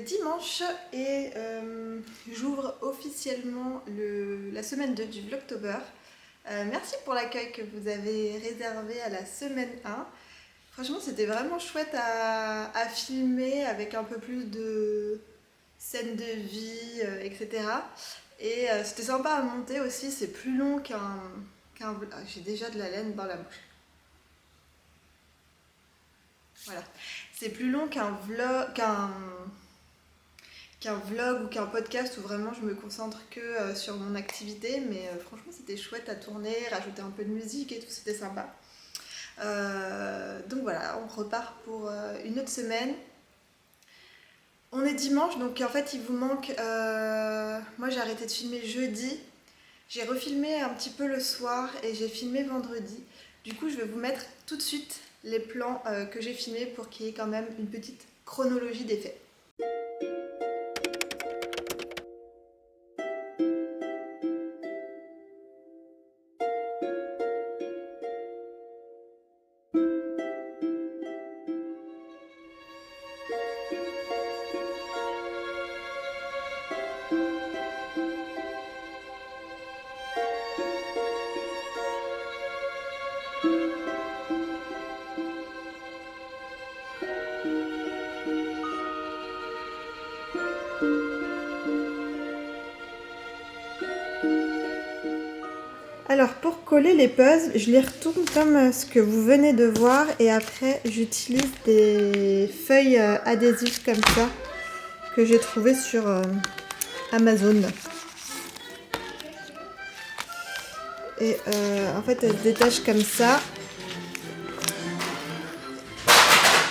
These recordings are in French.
dimanche et j'ouvre officiellement la semaine 2 du Vlogtober. Merci pour l'accueil que vous avez réservé à la semaine 1. Franchement, c'était vraiment chouette à filmer avec un peu plus de scènes de vie, etc. Et c'était sympa à monter aussi, c'est plus long qu'un... J'ai déjà de la laine dans la bouche. Voilà. C'est plus long qu'un vlog ou qu'un podcast où vraiment je me concentre que sur mon activité, mais franchement c'était chouette à tourner, rajouter un peu de musique et tout, c'était sympa. Donc voilà, on repart pour une autre semaine. On est dimanche, donc en fait il vous manque... Moi j'ai arrêté de filmer jeudi, j'ai refilmé un petit peu le soir et j'ai filmé vendredi. Du coup je vais vous mettre tout de suite les plans que j'ai filmés pour qu'il y ait quand même une petite chronologie des faits. Alors pour coller les puzzles, je les retourne comme ce que vous venez de voir et après j'utilise des feuilles adhésives comme ça que j'ai trouvées sur Amazon. Et en fait elles se détachent comme ça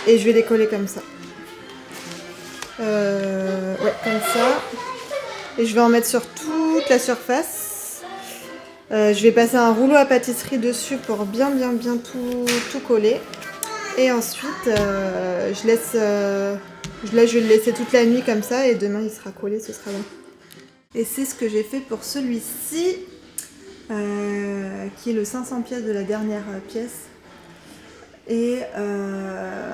et je vais les coller comme ça. Ouais, comme ça. Et je vais en mettre sur toute la surface. Je vais passer un rouleau à pâtisserie dessus pour bien tout coller. Et ensuite, je vais le laisser toute la nuit comme ça et demain il sera collé, ce sera bon. Et c'est ce que j'ai fait pour celui-ci, qui est le 500 pièces de la dernière pièce. Et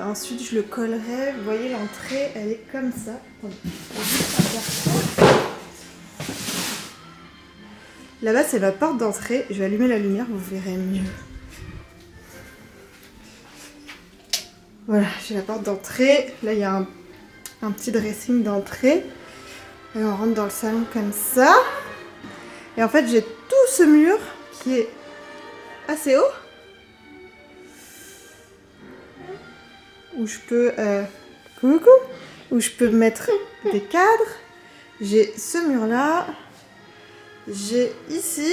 ensuite je le collerai. Vous voyez l'entrée, elle est comme ça. Là-bas c'est la porte d'entrée. Je vais allumer la lumière, vous verrez mieux. Voilà, j'ai la porte d'entrée. Là il y a un petit dressing d'entrée. Et on rentre dans le salon comme ça. Et en fait j'ai tout ce mur qui est assez haut. Où je peux où je peux mettre des cadres. J'ai ce mur là. J'ai ici.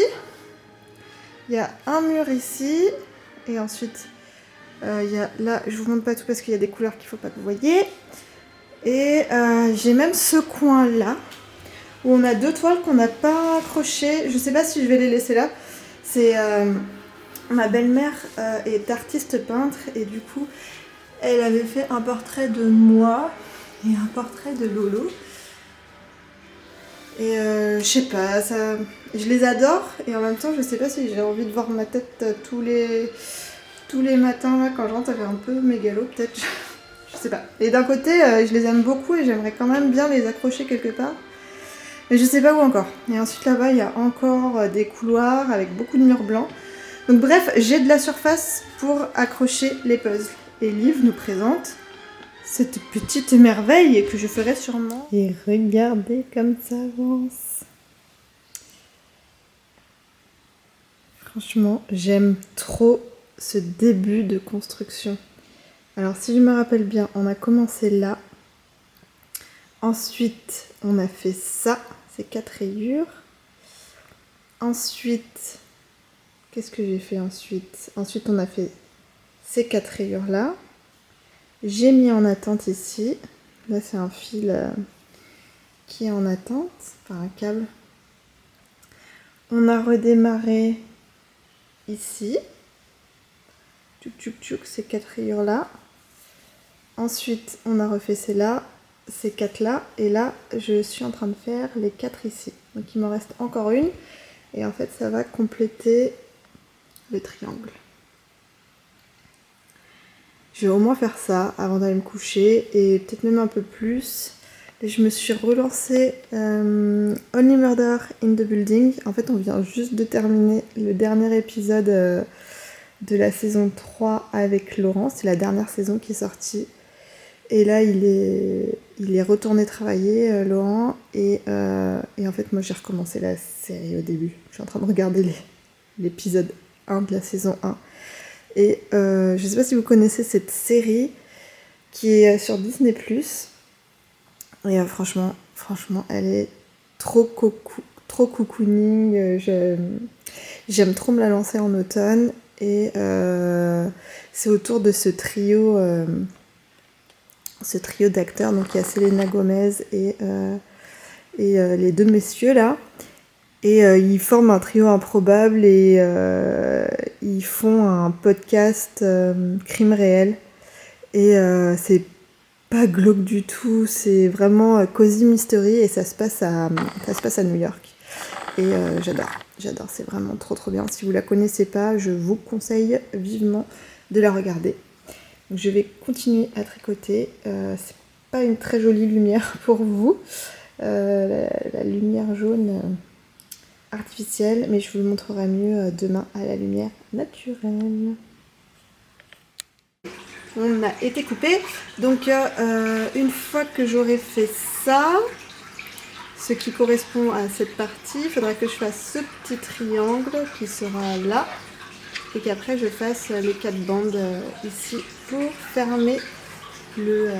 Il y a un mur ici. Et ensuite il y a là, je vous montre pas tout parce qu'il y a des couleurs qu'il faut pas que vous voyez. Et j'ai même ce coin là où on a deux toiles qu'on n'a pas accrochées. Je sais pas si je vais les laisser là. C'est ma belle-mère est artiste peintre et du coup elle avait fait un portrait de moi et un portrait de Lolo. Et je sais pas, ça, je les adore et en même temps je sais pas si j'ai envie de voir ma tête tous les matins là quand je rentre, ça fait un peu mégalo peut-être. Je sais pas. Et d'un côté je les aime beaucoup et j'aimerais quand même bien les accrocher quelque part. Mais je sais pas où encore. Et ensuite là-bas il y a encore des couloirs avec beaucoup de murs blancs. Donc bref, j'ai de la surface pour accrocher les puzzles. Et Liv nous présente cette petite merveille que je ferai sûrement. Et regardez comme ça avance. Franchement, j'aime trop ce début de construction. Alors si je me rappelle bien, on a commencé là. Ensuite, on a fait ça, ces 4 rayures. Ensuite, qu'est-ce que j'ai fait ensuite? Ensuite, on a fait ces 4 rayures là. J'ai mis en attente ici. Là, c'est un fil qui est en attente, enfin un câble. On a redémarré ici. Tchouk, ces 4 rayures là. Ensuite, on a refait ces 4 là. Et là, je suis en train de faire les 4 ici. Donc, il m'en reste encore une. Et en fait, ça va compléter le triangle. Je vais au moins faire ça avant d'aller me coucher et peut-être même un peu plus. Et je me suis relancée Only Murder in the Building. En fait, on vient juste de terminer le dernier épisode de la saison 3 avec Laurent. C'est la dernière saison qui est sortie. Et là, il est retourné travailler, Laurent. Et en fait, moi, j'ai recommencé la série au début. Je suis en train de regarder l'épisode 1 de la saison 1. Et je sais pas si vous connaissez cette série qui est sur Disney+. Et franchement, elle est trop cocooning. J'aime trop me la lancer en automne. Et c'est autour de ce trio d'acteurs. Donc il y a Selena Gomez et les deux messieurs là. Et ils forment un trio improbable et ils font un podcast crime réel. Et c'est pas glauque du tout, c'est vraiment cozy mystery et ça se passe à New York. Et j'adore, c'est vraiment trop bien. Si vous la connaissez pas, je vous conseille vivement de la regarder. Donc je vais continuer à tricoter. C'est pas une très jolie lumière pour vous, la lumière jaune artificielle, mais je vous le montrerai mieux demain à la lumière naturelle. On a été coupé. Donc une fois que j'aurai fait ça, ce qui correspond à cette partie, il faudra que je fasse ce petit triangle qui sera là et qu'après je fasse les 4 bandes ici pour fermer le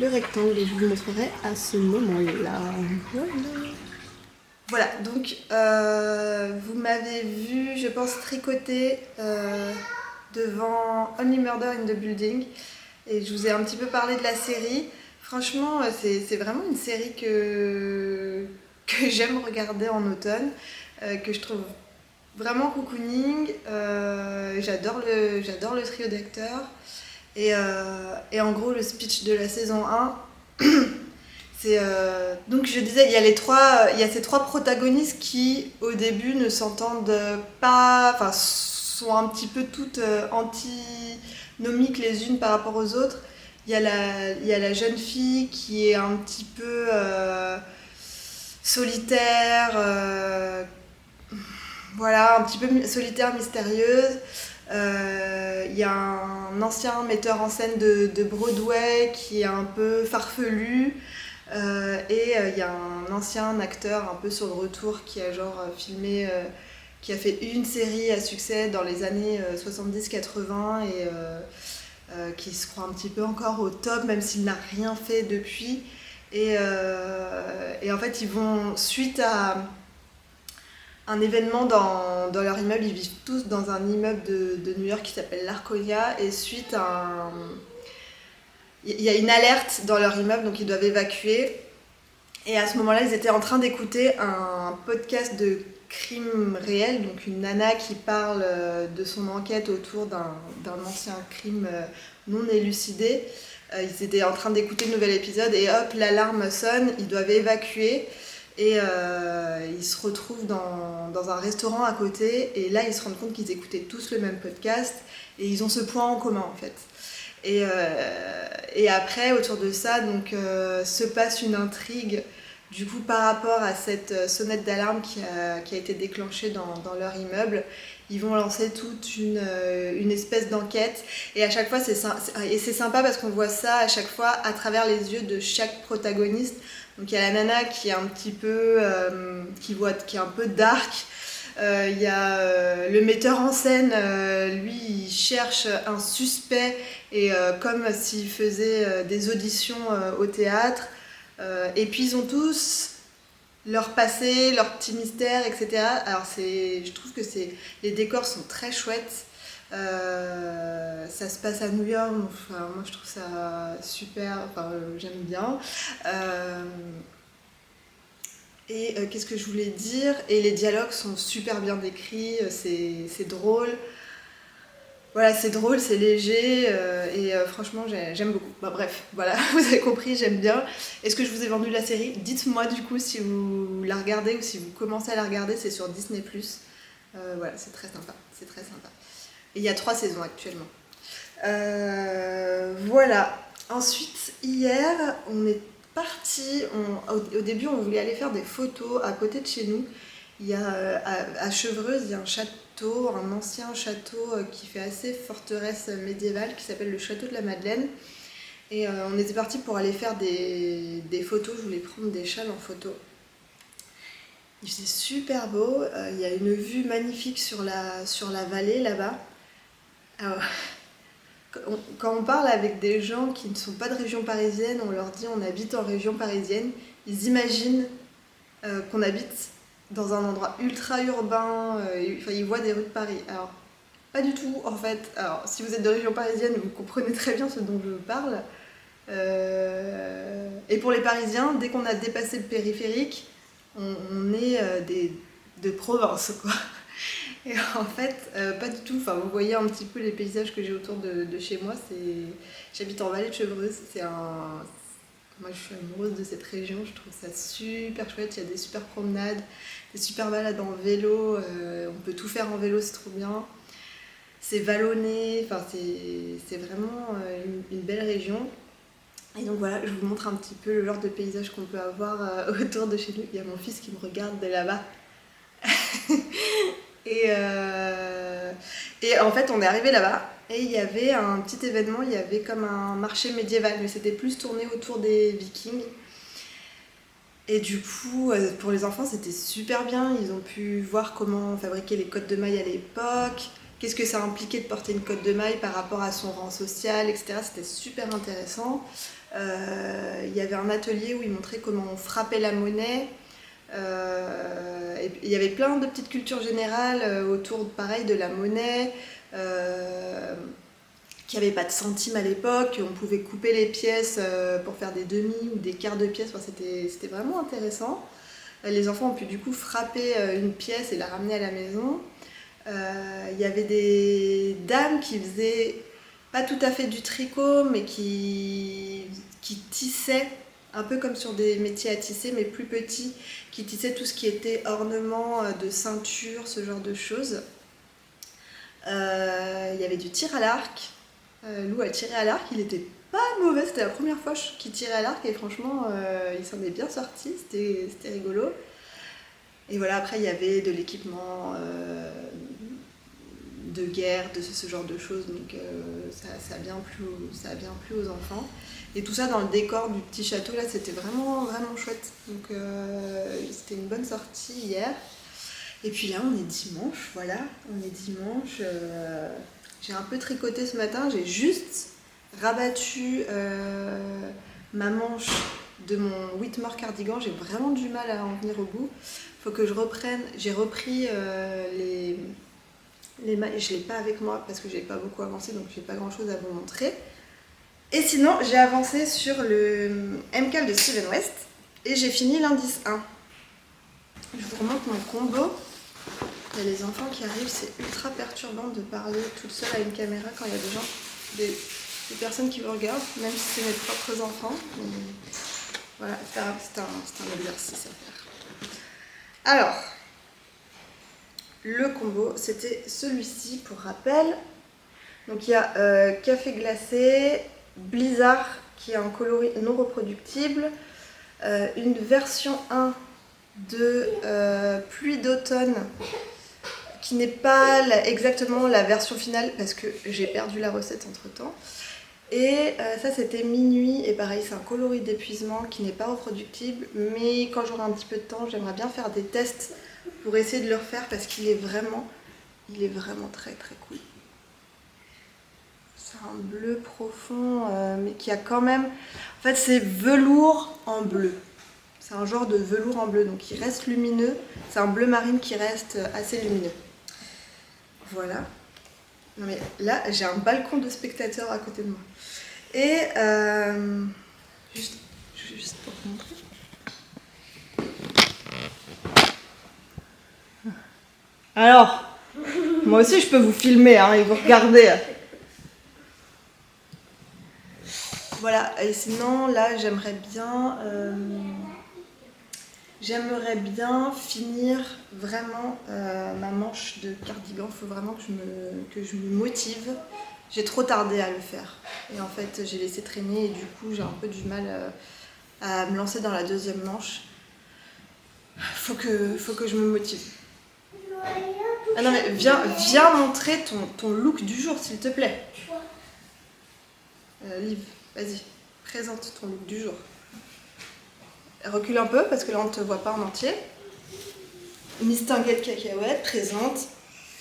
rectangle et je vous montrerai à ce moment-là. Voilà, donc vous m'avez vu, je pense, tricoter devant Only Murder in the Building et je vous ai un petit peu parlé de la série. Franchement, c'est vraiment une série que j'aime regarder en automne, que je trouve vraiment cocooning. J'adore le trio d'acteurs et en gros le speech de la saison 1 c'est donc je disais il y a ces trois protagonistes qui au début ne s'entendent pas, enfin sont un petit peu toutes antinomiques les unes par rapport aux autres. Il y a la jeune fille qui est un petit peu solitaire, voilà, un petit peu solitaire, mystérieuse. Il y a un ancien metteur en scène de Broadway qui est un peu farfelu. Et il y a un ancien acteur un peu sur le retour qui a filmé, qui a fait une série à succès dans les années 70-80 et qui se croit un petit peu encore au top même s'il n'a rien fait depuis. Et en fait ils vont, suite à un événement dans leur immeuble, ils vivent tous dans un immeuble de New York qui s'appelle l'Arconia et suite à il y a une alerte dans leur immeuble, donc ils doivent évacuer. Et à ce moment-là, ils étaient en train d'écouter un podcast de crime réel, donc une nana qui parle de son enquête autour d'un ancien crime non élucidé. Ils étaient en train d'écouter le nouvel épisode et hop, l'alarme sonne, ils doivent évacuer. Et ils se retrouvent dans un restaurant à côté et là, ils se rendent compte qu'ils écoutaient tous le même podcast et ils ont ce point en commun en fait. Et après, autour de ça, donc, se passe une intrigue du coup par rapport à cette sonnette d'alarme qui a été déclenchée dans leur immeuble. Ils vont lancer toute une espèce d'enquête et à chaque fois c'est sympa parce qu'on voit ça à chaque fois à travers les yeux de chaque protagoniste. Donc il y a la nana qui est un petit peu qui est un peu dark. Il y a le metteur en scène, lui il cherche un suspect et comme s'il faisait des auditions au théâtre. Et puis ils ont tous leur passé, leur petit mystère, etc. Alors je trouve que les décors sont très chouettes. Ça se passe à New York, enfin, moi je trouve ça super, enfin, j'aime bien. Et qu'est-ce que je voulais dire? Et les dialogues sont super bien décrits, c'est drôle. Voilà, c'est drôle, c'est léger et franchement j'aime beaucoup. Bah, bref, voilà, vous avez compris, j'aime bien. Est-ce que je vous ai vendu la série? Dites-moi du coup si vous la regardez ou si vous commencez à la regarder, c'est sur Disney+. Voilà, c'est très sympa, c'est très sympa. Et il y a 3 saisons actuellement. Voilà. Ensuite, hier, on est parti, au début on voulait aller faire des photos à côté de chez nous. Il y a à Chevreuse, il y a un château, un ancien château qui fait assez forteresse médiévale qui s'appelle le château de la Madeleine. Et on était parti pour aller faire des photos, je voulais prendre des châles en photo. Il faisait super beau, il y a une vue magnifique sur la vallée là-bas. Alors, quand on parle avec des gens qui ne sont pas de région parisienne, on leur dit on habite en région parisienne, ils imaginent qu'on habite dans un endroit ultra urbain, enfin ils voient des rues de Paris. Alors, pas du tout en fait. Alors, si vous êtes de région parisienne, vous comprenez très bien ce dont je parle. Et pour les Parisiens, dès qu'on a dépassé le périphérique, on est de province, quoi. Et en fait, pas du tout. Enfin, vous voyez un petit peu les paysages que j'ai autour de chez moi. J'habite en vallée de Chevreuse. Moi, je suis amoureuse de cette région. Je trouve ça super chouette. Il y a des super promenades, des super balades en vélo. On peut tout faire en vélo, c'est trop bien. C'est vallonné. Enfin, c'est vraiment une belle région. Et donc voilà, je vous montre un petit peu le genre de paysage qu'on peut avoir autour de chez nous. Il y a mon fils qui me regarde de là-bas. Et en fait, on est arrivé là-bas et il y avait un petit événement, il y avait comme un marché médiéval, mais c'était plus tourné autour des Vikings. Et du coup, pour les enfants, c'était super bien. Ils ont pu voir comment on fabriquait les cottes de mailles à l'époque, qu'est-ce que ça impliquait de porter une cotte de maille par rapport à son rang social, etc. C'était super intéressant. Il y avait un atelier où ils montraient comment on frappait la monnaie. Et il y avait plein de petites cultures générales autour, pareil, de la monnaie, qu'il n'y avait pas de centimes à l'époque, on pouvait couper les pièces pour faire des demi ou des quarts de pièce, enfin, c'était vraiment intéressant. Les enfants ont pu du coup frapper une pièce et la ramener à la maison. Il y avait des dames qui faisaient pas tout à fait du tricot, mais qui tissaient, un peu comme sur des métiers à tisser, mais plus petits, qui tissaient tout ce qui était ornement de ceinture, ce genre de choses. Il y avait du tir à l'arc. Lou a tiré à l'arc, il était pas mauvais, c'était la première fois qu'il tirait à l'arc et franchement il s'en est bien sorti, c'était rigolo. Et voilà, après il y avait de l'équipement de guerre, de ce genre de choses, donc ça a bien plu aux enfants. Et tout ça dans le décor du petit château, là, c'était vraiment, vraiment chouette. Donc c'était une bonne sortie hier. Et puis là, on est dimanche, voilà, on est dimanche. J'ai un peu tricoté ce matin, j'ai juste rabattu ma manche de mon Whitmore cardigan. J'ai vraiment du mal à en venir au bout. Faut que je reprenne, j'ai repris les mailles, je ne l'ai pas avec moi parce que j'ai pas beaucoup avancé, donc j'ai pas grand chose à vous montrer. Et sinon, j'ai avancé sur le MCAL de Steven West et j'ai fini l'indice 1. Je vous remonte mon combo. Il y a les enfants qui arrivent, c'est ultra perturbant de parler toute seule à une caméra quand il y a des gens, des personnes qui vous regardent, même si c'est mes propres enfants. Mais voilà, c'est un exercice à faire. Alors, le combo, c'était celui-ci pour rappel. Donc il y a café glacé, blizzard qui est un coloris non reproductible, une version 1 de pluie d'automne qui n'est pas exactement la version finale parce que j'ai perdu la recette entre temps. Et ça c'était minuit et pareil c'est un coloris d'épuisement qui n'est pas reproductible, mais quand j'aurai un petit peu de temps j'aimerais bien faire des tests pour essayer de le refaire parce qu'il est vraiment très très cool. C'est un bleu profond mais qui a quand même, en fait c'est velours en bleu. C'est un genre de velours en bleu, donc il reste lumineux. C'est un bleu marine qui reste assez lumineux. Voilà. Non mais là, j'ai un balcon de spectateurs à côté de moi. Et juste pour vous montrer. Alors, moi aussi je peux vous filmer hein, et vous regarder. Voilà, et sinon là j'aimerais bien finir vraiment ma manche de cardigan. Il faut vraiment que je me motive. J'ai trop tardé à le faire. Et en fait, j'ai laissé traîner et du coup, j'ai un peu du mal à me lancer dans la deuxième manche. Faut que je me motive. Ah non mais viens montrer ton look du jour s'il te plaît. Liv, vas-y, présente ton look du jour. Recule un peu parce que là on ne te voit pas en entier. Miss Tinguette Cacahuète présente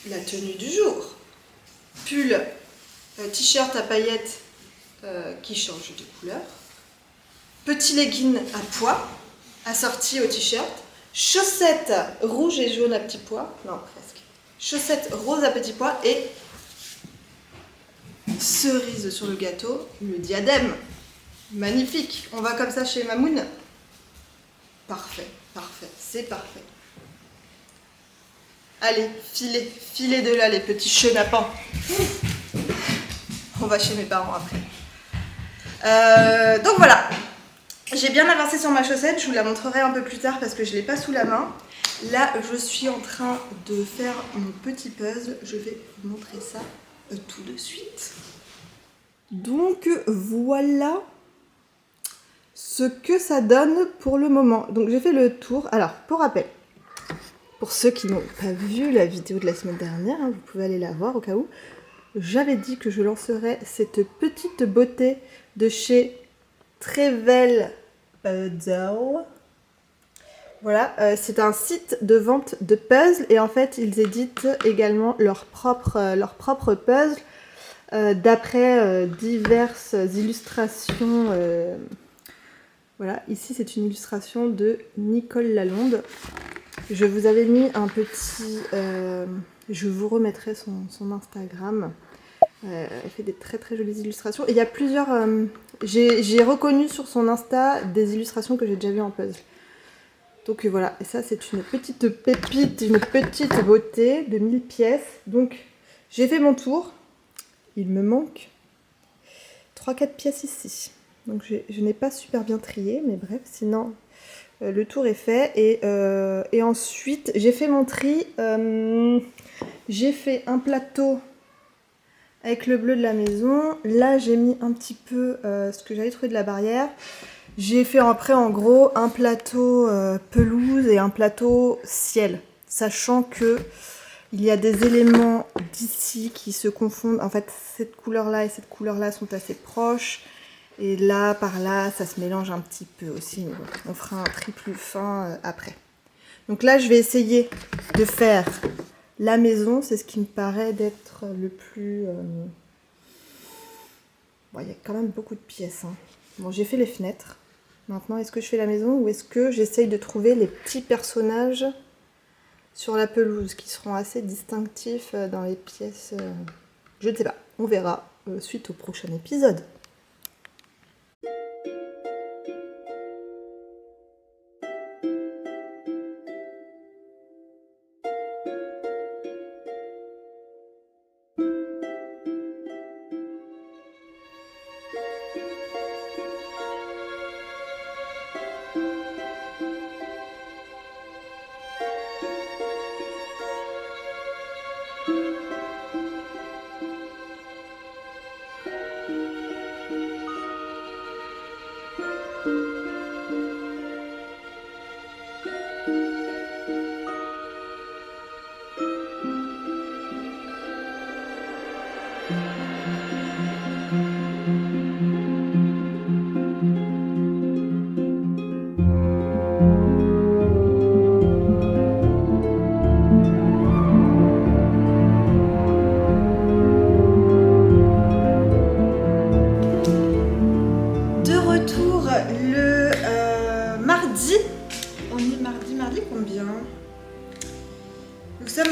la tenue du jour. Pull, t-shirt à paillettes qui change de couleur. Petit legging à pois assorti au t-shirt. Chaussettes rouges et jaunes à petits pois. Non, presque. Chaussettes roses à petits pois et cerise sur le gâteau, le diadème. Magnifique. On va comme ça chez Mamoun. Parfait, c'est parfait. Allez, filez de là les petits chenapans. On va chez mes parents après. Donc voilà, j'ai bien avancé sur ma chaussette, je vous la montrerai un peu plus tard parce que je ne l'ai pas sous la main. Là, je suis en train de faire mon petit puzzle, je vais vous montrer ça tout de suite. Donc voilà ce que ça donne pour le moment. Donc j'ai fait le tour. Alors, pour rappel, pour ceux qui n'ont pas vu la vidéo de la semaine dernière, hein, vous pouvez aller la voir au cas où. J'avais dit que je lancerais cette petite beauté de chez Trevel Puzzle. Voilà, c'est un site de vente de puzzles et en fait ils éditent également leurs propres puzzles d'après diverses illustrations. Voilà, ici c'est une illustration de Nicole Lalonde. Je vous avais mis un petit... je vous remettrai son Instagram. Elle fait des très très jolies illustrations. Et il y a plusieurs... j'ai reconnu sur son Insta des illustrations que j'ai déjà vues en puzzle. Donc voilà, et ça c'est une petite pépite, une petite beauté de 1000 pièces. Donc j'ai fait mon tour. Il me manque 3-4 pièces ici. Donc je n'ai pas super bien trié, mais bref, sinon... le tour est fait et ensuite j'ai fait mon tri. J'ai fait un plateau avec le bleu de la maison. Là j'ai mis un petit peu ce que j'avais trouvé de la barrière. J'ai fait après en gros un plateau pelouse et un plateau ciel. Sachant que il y a des éléments d'ici qui se confondent. En fait cette couleur là et cette couleur là sont assez proches. Et là, par là, ça se mélange un petit peu aussi. On fera un tri plus fin après. Donc là, je vais essayer de faire la maison. C'est ce qui me paraît d'être le plus... Bon, il y a quand même beaucoup de pièces. Hein. Bon, j'ai fait les fenêtres. Maintenant, est-ce que je fais la maison ou est-ce que j'essaye de trouver les petits personnages sur la pelouse qui seront assez distinctifs dans les pièces Je ne sais pas. On verra suite au prochain épisode.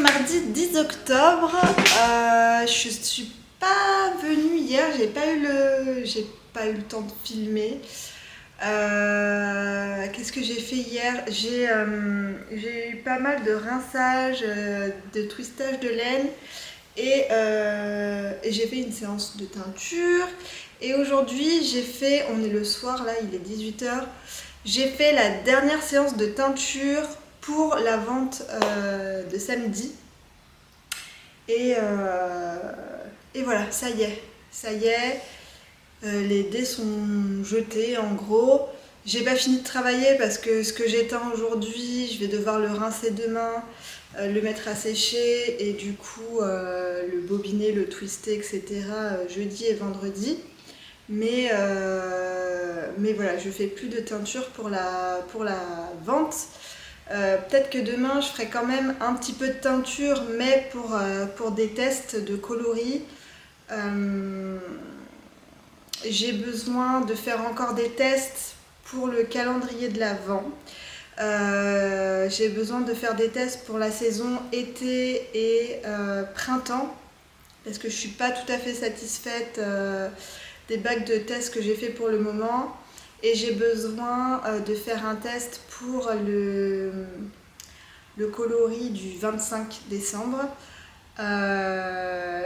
Mardi 10 octobre, je suis pas venue hier, j'ai pas eu le temps de filmer. Qu'est-ce que j'ai fait hier? J'ai eu pas mal de rinçage, de twistage de laine et j'ai fait une séance de teinture. Et aujourd'hui j'ai fait, on est le soir là, il est 18h, j'ai fait la dernière séance de teinture pour la vente de samedi. Et voilà, ça y est, les dés sont jetés en gros. J'ai pas fini de travailler parce que ce que j'éteins aujourd'hui, je vais devoir le rincer demain, le mettre à sécher et du coup le bobiner, le twister, etc. Jeudi et vendredi. Mais voilà, je fais plus de teinture pour la vente. Peut-être que demain je ferai quand même un petit peu de teinture, mais pour des tests de coloris. Euh, j'ai besoin de faire encore des tests pour le calendrier de l'Avent. J'ai besoin de faire des tests pour la saison été et printemps parce que je suis pas tout à fait satisfaite des bacs de tests que j'ai fait pour le moment. Et j'ai besoin de faire un test pour le coloris du 25 décembre.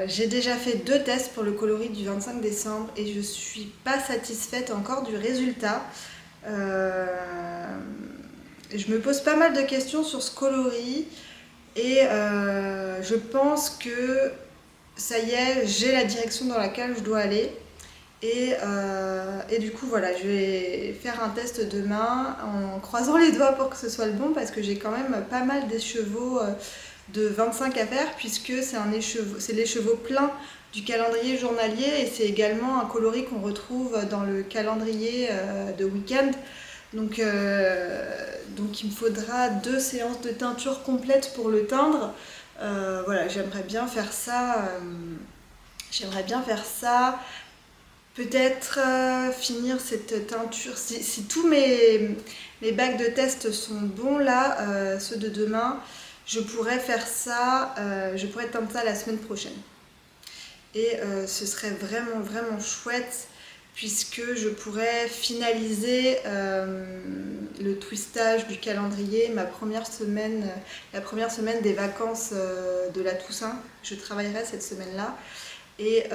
J'ai déjà fait 2 tests pour le coloris du 25 décembre et je suis pas satisfaite encore du résultat. Je me pose pas mal de questions sur ce coloris et je pense que ça y est, j'ai la direction dans laquelle je dois aller. Et du coup, voilà, je vais faire un test demain en croisant les doigts pour que ce soit le bon parce que j'ai quand même pas mal d'écheveaux de 25 à faire puisque c'est l'écheveau plein du calendrier journalier et c'est également un coloris qu'on retrouve dans le calendrier de week-end. Donc il me faudra 2 séances de teinture complète pour le teindre. Voilà, j'aimerais bien faire ça. Peut-être finir cette teinture. Si tous mes bacs de test sont bons là, ceux de demain, je pourrais faire ça, je pourrais teindre ça la semaine prochaine. Et ce serait vraiment vraiment chouette puisque je pourrais finaliser le twistage du calendrier la première semaine des vacances de la Toussaint. Je travaillerai cette semaine-là. Et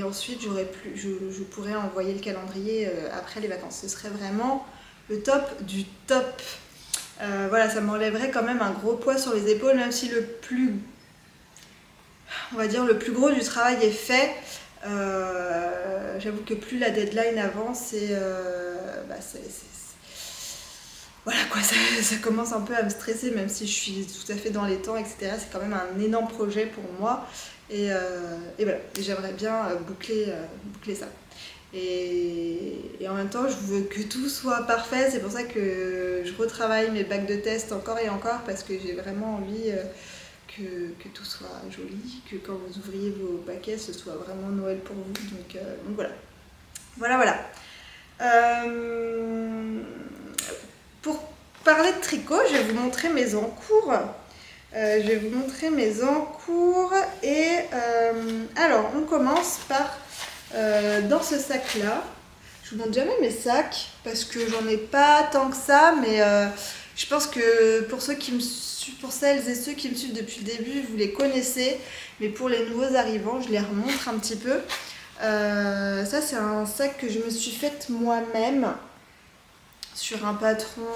ensuite, je pourrais envoyer le calendrier après les vacances. Ce serait vraiment le top du top. Voilà, ça m'enlèverait quand même un gros poids sur les épaules, même si le plus gros du travail est fait. J'avoue que plus la deadline avance, voilà quoi, ça commence un peu à me stresser, même si je suis tout à fait dans les temps, etc. C'est quand même un énorme projet pour moi. Et voilà, j'aimerais bien boucler ça. Et en même temps, je veux que tout soit parfait. C'est pour ça que je retravaille mes bacs de test encore et encore parce que j'ai vraiment envie que tout soit joli, que quand vous ouvriez vos paquets, ce soit vraiment Noël pour vous. Donc voilà. Voilà. Pour parler de tricot, je vais vous montrer mes encours. Et alors on commence par dans ce sac là. Je vous montre jamais mes sacs parce que j'en ai pas tant que ça, mais je pense que pour celles et ceux qui me suivent depuis le début, vous les connaissez, mais pour les nouveaux arrivants, je les remontre un petit peu. Ça c'est un sac que je me suis faite moi-même sur un patron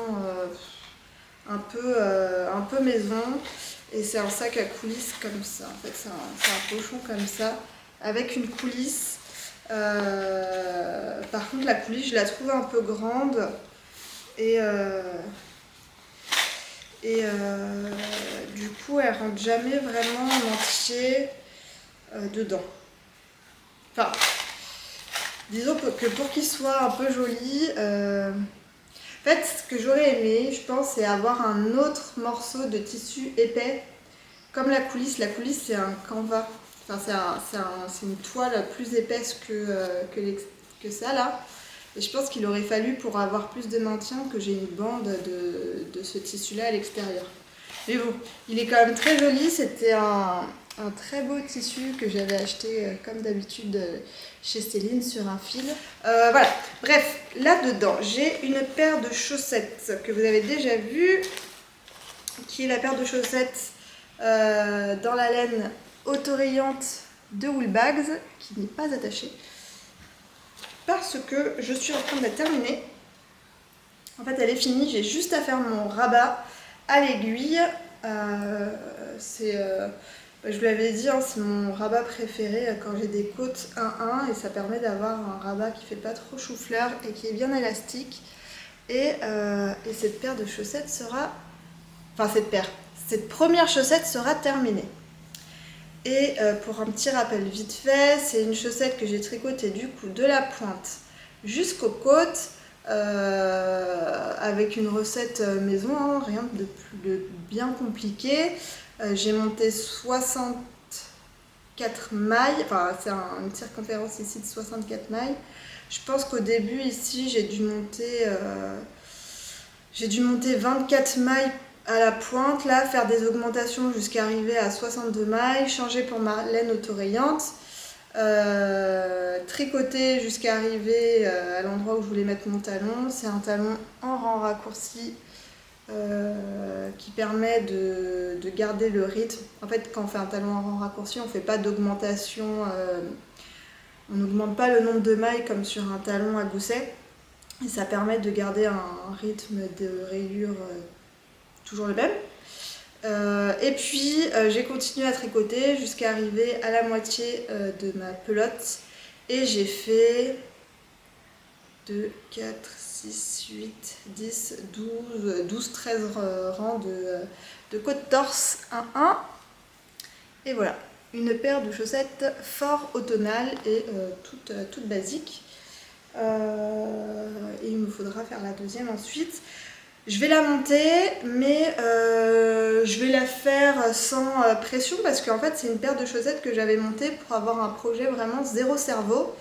un peu maison. Et c'est un sac à coulisses comme ça. En fait, c'est un pochon comme ça, avec une coulisse. Par contre, la coulisse, je la trouve un peu grande. Et du coup, elle rentre jamais vraiment en entier dedans. Enfin, disons que pour qu'il soit un peu joli... En fait, ce que j'aurais aimé, je pense, c'est avoir un autre morceau de tissu épais, comme la coulisse. La coulisse, c'est un canvas. Enfin, c'est une toile plus épaisse que ça, là. Et je pense qu'il aurait fallu, pour avoir plus de maintien, que j'ai une bande de ce tissu-là à l'extérieur. Mais bon, il est quand même très joli. C'était un très beau tissu que j'avais acheté, comme d'habitude, chez Céline sur un fil. Voilà, bref, là-dedans, j'ai une paire de chaussettes que vous avez déjà vue, qui est la paire de chaussettes dans la laine autorayante de Woolbags, qui n'est pas attachée, parce que je suis en train de la terminer. En fait, elle est finie, j'ai juste à faire mon rabat à l'aiguille. C'est Je vous l'avais dit, hein, c'est mon rabat préféré quand j'ai des côtes 1-1 et ça permet d'avoir un rabat qui fait pas trop chou-fleur et qui est bien élastique. Et cette paire de chaussettes sera... Enfin cette première chaussette sera terminée. Et pour un petit rappel vite fait, c'est une chaussette que j'ai tricotée du coup de la pointe jusqu'aux côtes avec une recette maison, hein, rien de bien compliqué. J'ai monté 64 mailles, enfin c'est une circonférence ici de 64 mailles. Je pense qu'au début ici j'ai dû monter 24 mailles à la pointe, là, faire des augmentations jusqu'à arriver à 62 mailles, changer pour ma laine autorayante, tricoter jusqu'à arriver à l'endroit où je voulais mettre mon talon. C'est un talon en rang raccourci qui permet de garder le rythme. En fait, quand on fait un talon en rang raccourci, on ne fait pas d'augmentation, on n'augmente pas le nombre de mailles comme sur un talon à gousset. Et ça permet de garder un rythme de rayure toujours le même. Et puis j'ai continué à tricoter jusqu'à arriver à la moitié de ma pelote. Et j'ai fait 2, 4, 6, 8, 10, 12, 13 rangs de côte-torse 1-1. Et voilà, une paire de chaussettes fort automnales et toute basique. Et il me faudra faire la deuxième ensuite. Je vais la monter, mais je vais la faire sans pression parce qu'en fait c'est une paire de chaussettes que j'avais montée pour avoir un projet vraiment zéro cerveau.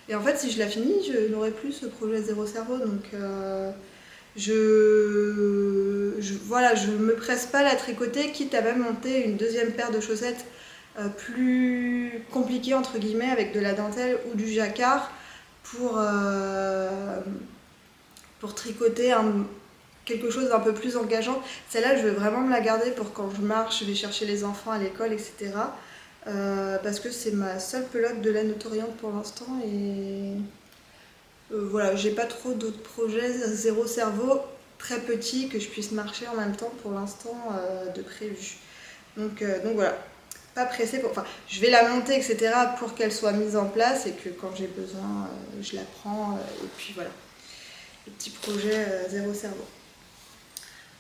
Et en fait si je la finis, je n'aurai plus ce projet zéro cerveau. Donc je me presse pas à la tricoter, quitte à même monter une deuxième paire de chaussettes plus compliquée entre guillemets avec de la dentelle ou du jacquard pour tricoter quelque chose d'un peu plus engageant. Celle-là, je veux vraiment me la garder pour quand je marche, je vais chercher les enfants à l'école, etc. Parce que c'est ma seule pelote de laine autorayante pour l'instant. Et voilà, j'ai pas trop d'autres projets, zéro cerveau, très petit, que je puisse marcher en même temps pour l'instant de prévu. Donc voilà, pas pressée pour... Enfin, je vais la monter, etc. pour qu'elle soit mise en place et que quand j'ai besoin, je la prends. Et puis voilà, le petit projet zéro cerveau.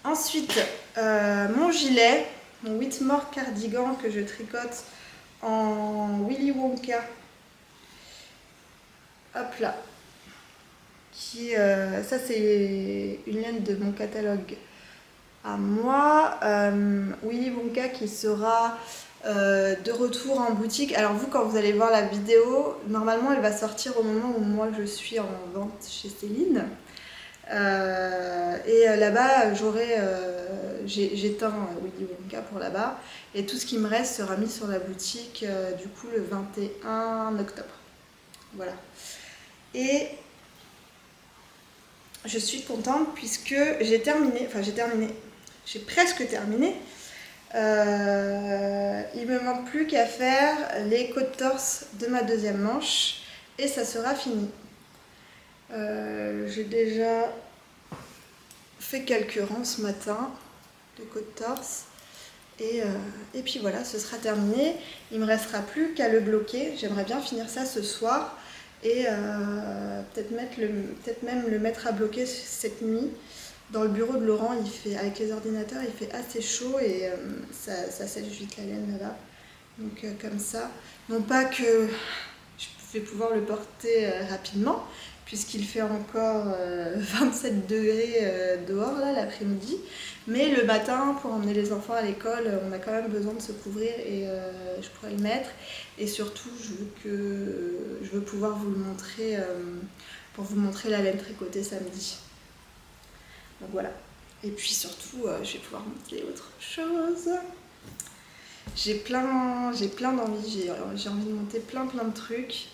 Ensuite, mon gilet, mon Whitmore cardigan que je tricote en Willy Wonka. Hop là. Ça c'est une laine de mon catalogue à moi. Willy Wonka qui sera de retour en boutique. Alors vous, quand vous allez voir la vidéo, normalement elle va sortir au moment où moi je suis en vente chez Céline. Là-bas, j'éteins Willy Wonka pour là-bas. Et tout ce qui me reste sera mis sur la boutique du coup le 21 octobre. Voilà. Et je suis contente puisque j'ai presque terminé. Il me manque plus qu'à faire les côtes-torse de ma deuxième manche et ça sera fini. J'ai déjà fait quelques rangs ce matin de côte-torse et puis voilà, ce sera terminé. Il me restera plus qu'à le bloquer. J'aimerais bien finir ça ce soir et peut-être même le mettre à bloquer cette nuit. Dans le bureau de Laurent, avec les ordinateurs, il fait assez chaud et ça sèche vite la laine là-bas. Donc comme ça, non pas que je vais pouvoir le porter rapidement, puisqu'il fait encore 27 degrés dehors là l'après-midi. Mais le matin, pour emmener les enfants à l'école, on a quand même besoin de se couvrir et je pourrais le mettre. Et surtout, je veux pouvoir vous le montrer, pour vous montrer la laine tricotée samedi. Donc voilà. Et puis surtout, je vais pouvoir montrer autre chose. J'ai plein d'envie, j'ai envie de monter plein de trucs.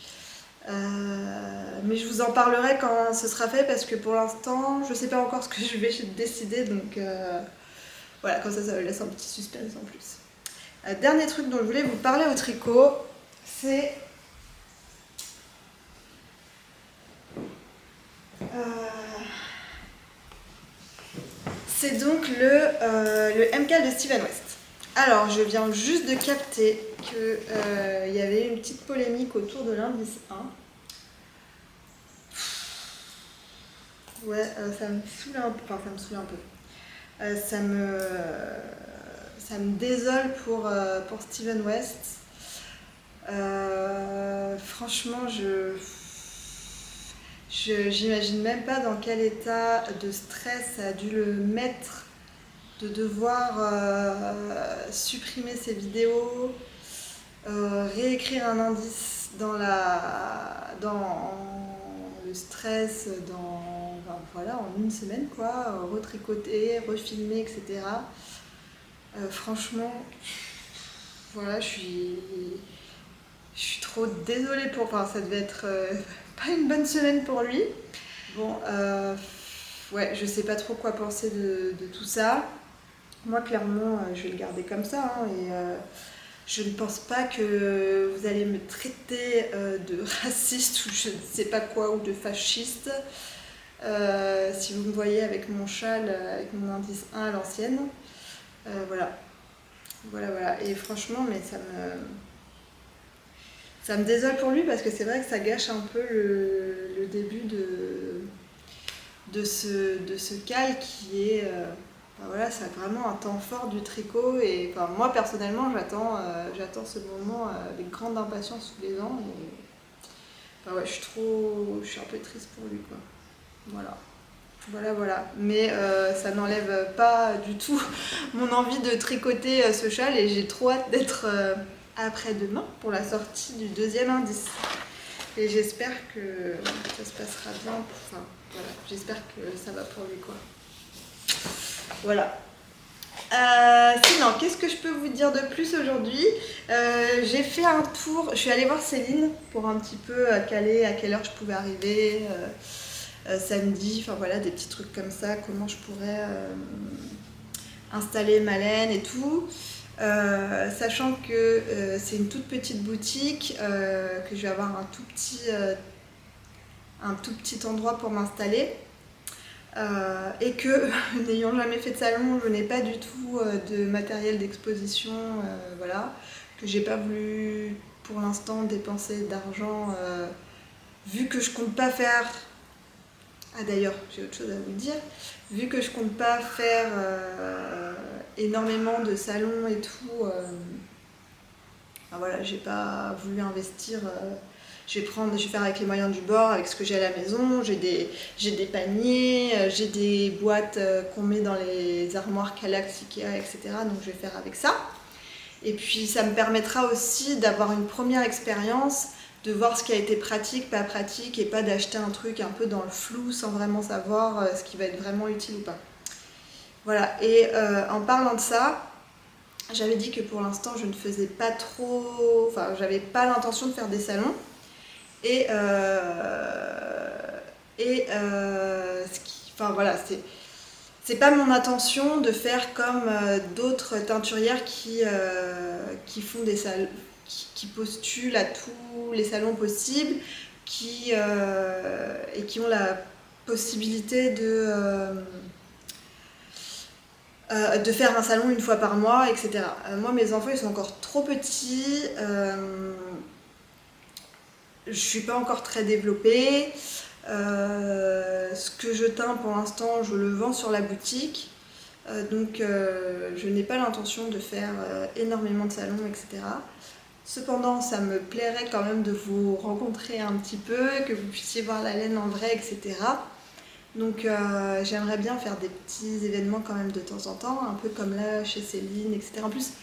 Mais je vous en parlerai quand ce sera fait parce que pour l'instant je sais pas encore ce que je vais décider, donc voilà, comme ça me laisse un petit suspense en plus. Dernier truc dont je voulais vous parler au tricot, c'est donc le MK de Steven West. Alors, je viens juste de capter qu'il y avait une petite polémique autour de l'indice 1. Ouais, ça me saoule un peu. Enfin, ça me saoule un peu. Ça me désole pour Steven West. Franchement, j'imagine même pas dans quel état de stress ça a dû le mettre de devoir supprimer ses vidéos, réécrire un indice dans le stress, voilà, en une semaine, quoi, retricoter, refilmer, etc. Franchement, voilà, je suis trop désolée pour... Enfin, ça devait être pas une bonne semaine pour lui. Bon, ouais, je sais pas trop quoi penser de tout ça. Moi, clairement, je vais le garder comme ça. Et je ne pense pas que vous allez me traiter de raciste ou je ne sais pas quoi, ou de fasciste. Si vous me voyez avec mon châle, avec mon indice 1 à l'ancienne. Voilà. Et franchement, mais ça me désole pour lui parce que c'est vrai que ça gâche un peu le début de ce cal qui est... voilà, c'est vraiment un temps fort du tricot et moi personnellement j'attends ce moment avec grande impatience tous les ans. Et, ouais, je suis un peu triste pour lui, quoi. Voilà. Mais ça n'enlève pas du tout mon envie de tricoter ce châle et j'ai trop hâte d'être après-demain pour la sortie du deuxième indice. Et j'espère que ça se passera bien. Enfin, voilà, j'espère que ça va pour lui, quoi. Voilà. Sinon, qu'est-ce que je peux vous dire de plus aujourd'hui? J'ai fait un tour, je suis allée voir Céline pour un petit peu caler à quelle heure je pouvais arriver samedi, enfin voilà, des petits trucs comme ça, comment je pourrais installer ma laine et tout. Sachant que c'est une toute petite boutique, que je vais avoir un tout petit endroit pour m'installer. Et que n'ayant jamais fait de salon, je n'ai pas du tout de matériel d'exposition, voilà, que j'ai pas voulu pour l'instant dépenser d'argent, vu que je compte pas faire. Ah d'ailleurs, j'ai autre chose à vous dire. Vu que je compte pas faire énormément de salons et tout, voilà, j'ai pas voulu investir. Je vais faire avec les moyens du bord, avec ce que j'ai à la maison. J'ai des paniers, j'ai des boîtes qu'on met dans les armoires Kallax, Ikea, etc. Donc je vais faire avec ça. Et puis ça me permettra aussi d'avoir une première expérience, de voir ce qui a été pratique, pas pratique, et pas d'acheter un truc un peu dans le flou sans vraiment savoir ce qui va être vraiment utile ou pas. Voilà, et en parlant de ça, j'avais dit que pour l'instant je ne faisais pas trop... Enfin, j'avais pas l'intention de faire des salons. Enfin voilà, c'est pas mon intention de faire comme d'autres teinturières qui font des salons, qui postulent à tous les salons possibles, et qui ont la possibilité de faire un salon une fois par mois, etc. Moi, mes enfants, ils sont encore trop petits. Je suis pas encore très développée. Ce que je teins pour l'instant, je le vends sur la boutique. Donc je n'ai pas l'intention de faire énormément de salons, etc. Cependant, ça me plairait quand même de vous rencontrer un petit peu, que vous puissiez voir la laine en vrai, etc. Donc j'aimerais bien faire des petits événements quand même de temps en temps, un peu comme là chez Céline, etc. En plus,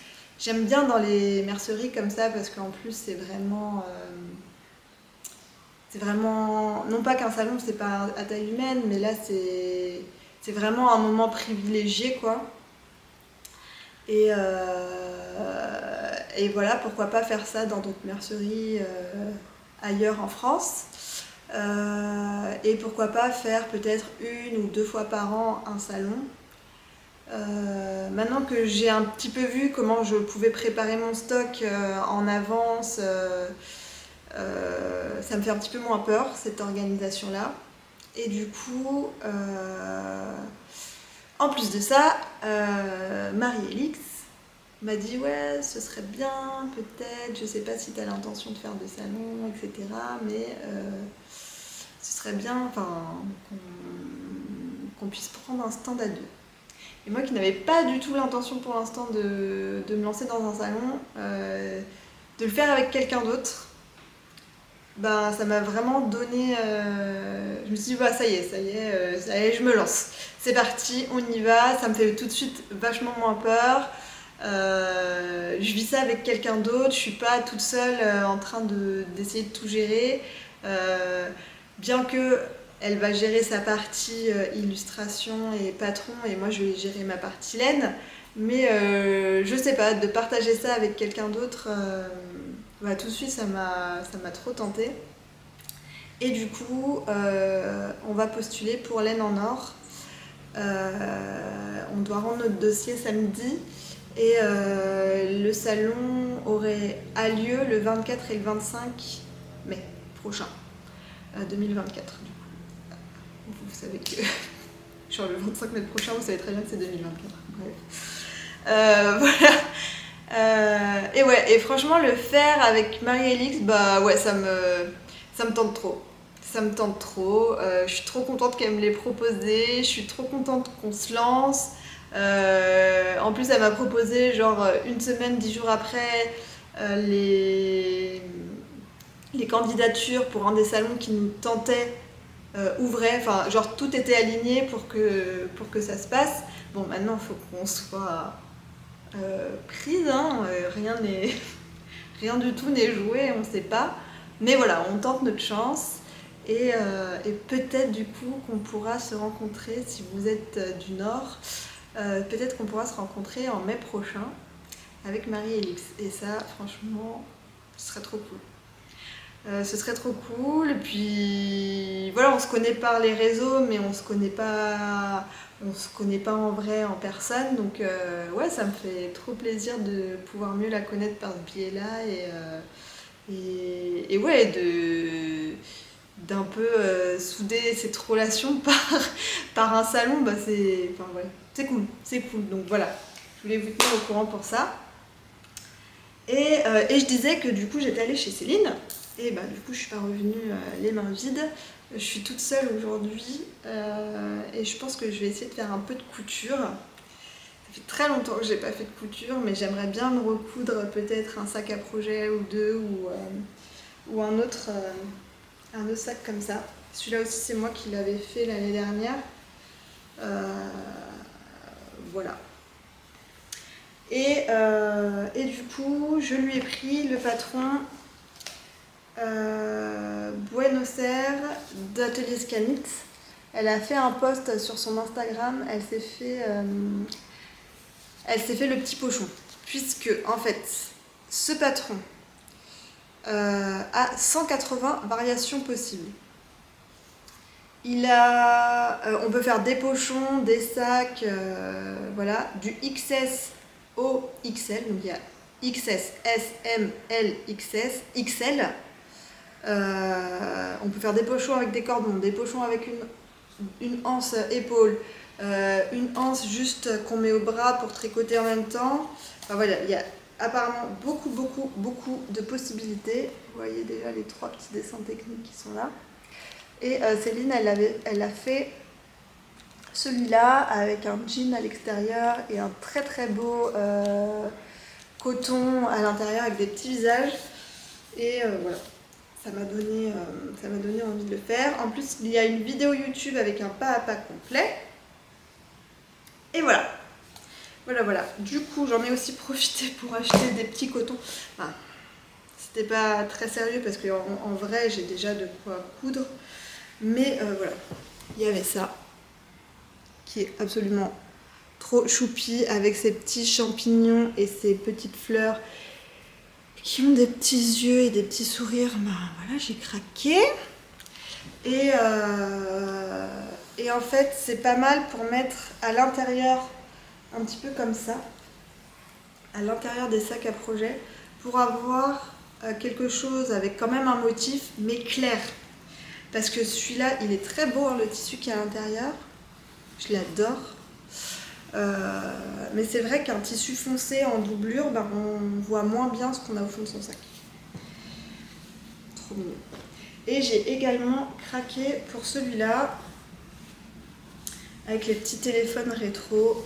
j'aime bien dans les merceries comme ça parce qu'en plus c'est vraiment, non pas qu'un salon c'est pas à taille humaine, mais là c'est vraiment un moment privilégié, quoi. Et voilà, pourquoi pas faire ça dans d'autres merceries ailleurs en France. Et pourquoi pas faire peut-être 1 ou 2 fois par an un salon. Maintenant que j'ai un petit peu vu comment je pouvais préparer mon stock en avance, ça me fait un petit peu moins peur, cette organisation-là. Et du coup, en plus de ça, Marie-Élix m'a dit ouais, ce serait bien, peut-être, je sais pas si tu as l'intention de faire de salon, etc. Mais ce serait bien qu'on puisse prendre un stand à deux. Et moi qui n'avais pas du tout l'intention pour l'instant de me lancer dans un salon, de le faire avec quelqu'un d'autre, ben, ça m'a vraiment donné. Je me suis dit, bah, ça y est, je me lance. C'est parti, on y va. Ça me fait tout de suite vachement moins peur. Je vis ça avec quelqu'un d'autre. Je suis pas toute seule en train d'essayer de tout gérer. Bien que elle va gérer sa partie illustration et patron, et moi je vais gérer ma partie laine. Mais je sais pas, de partager ça avec quelqu'un d'autre. Bah, tout de suite, ça m'a trop tenté. Et du coup, on va postuler pour laine en or. On doit rendre notre dossier samedi. Et le salon a lieu le 24 et le 25 mai prochain, 2024. Du coup, vous savez que genre le 25 mai prochain, vous savez très bien que c'est 2024. Bref. Voilà. Et ouais, et franchement, le faire avec Marie-Alix, bah ouais, ça me tente trop. Ça me tente trop. Je suis trop contente qu'elle me l'ait proposé. Je suis trop contente qu'on se lance. En plus, elle m'a proposé, genre, une semaine, 10 jours après, les candidatures pour un des salons qui nous tentait ouvraient. Enfin, genre, tout était aligné pour que ça se passe. Bon, maintenant, il faut qu'on soit prise, hein. Rien du tout n'est joué, on ne sait pas. Mais voilà, on tente notre chance. Et peut-être du coup qu'on pourra se rencontrer, si vous êtes du Nord, peut-être qu'on pourra se rencontrer en mai prochain avec Marie-Alix. Et ça, franchement, ce serait trop cool. Ce serait trop cool. Et puis voilà, on se connaît par les réseaux, mais on se connaît pas en vrai, en personne. Donc ouais, ça me fait trop plaisir de pouvoir mieux la connaître par ce biais-là. Et ouais, d'un peu souder cette relation par un salon, bah c'est cool. Donc voilà, je voulais vous tenir au courant pour ça. Et je disais que du coup j'étais allée chez Céline, et bah du coup je suis pas revenue les mains vides. Je suis toute seule aujourd'hui, et je pense que je vais essayer de faire un peu de couture. Ça fait très longtemps que j'ai pas fait de couture, mais j'aimerais bien me recoudre peut-être un sac à projet ou deux, ou un autre sac comme ça. Celui-là aussi, c'est moi qui l'avais fait l'année dernière. Voilà. Et du coup, je lui ai pris le patron Buenos Aires d'Atelier Scanit. Elle a fait un post sur son Instagram. Elle s'est fait le petit pochon. Puisque, en fait, ce patron a 180 variations possibles. On peut faire des pochons, des sacs, voilà, du XS au XL. Donc il y a XS, S, M, L, XS, XL. On peut faire des pochons avec des cordons, des pochons avec une anse épaule, une anse juste qu'on met au bras pour tricoter en même temps. Enfin voilà, il y a apparemment beaucoup de possibilités. Vous voyez déjà les 3 petits dessins techniques qui sont là. Et Céline, elle a fait celui-là avec un jean à l'extérieur et un très très beau coton à l'intérieur avec des petits visages. Et voilà, ça m'a donné envie de le faire. En plus, il y a une vidéo YouTube avec un pas à pas complet. Et voilà. Voilà. Du coup, j'en ai aussi profité pour acheter des petits cotons. Enfin, c'était pas très sérieux parce qu'en vrai, j'ai déjà de quoi coudre. Mais voilà, il y avait ça, qui est absolument trop choupi, avec ces petits champignons et ces petites fleurs qui ont des petits yeux et des petits sourires. Bah voilà, j'ai craqué. Et en fait, c'est pas mal pour mettre à l'intérieur, un petit peu comme ça, à l'intérieur des sacs à projet, pour avoir quelque chose avec quand même un motif, mais clair. Parce que celui-là, il est très beau, hein, le tissu qui est à l'intérieur. Je l'adore. Mais c'est vrai qu'un tissu foncé en doublure, ben, on voit moins bien ce qu'on a au fond de son sac. Trop mignon. Et j'ai également craqué pour celui-là, avec les petits téléphones rétro.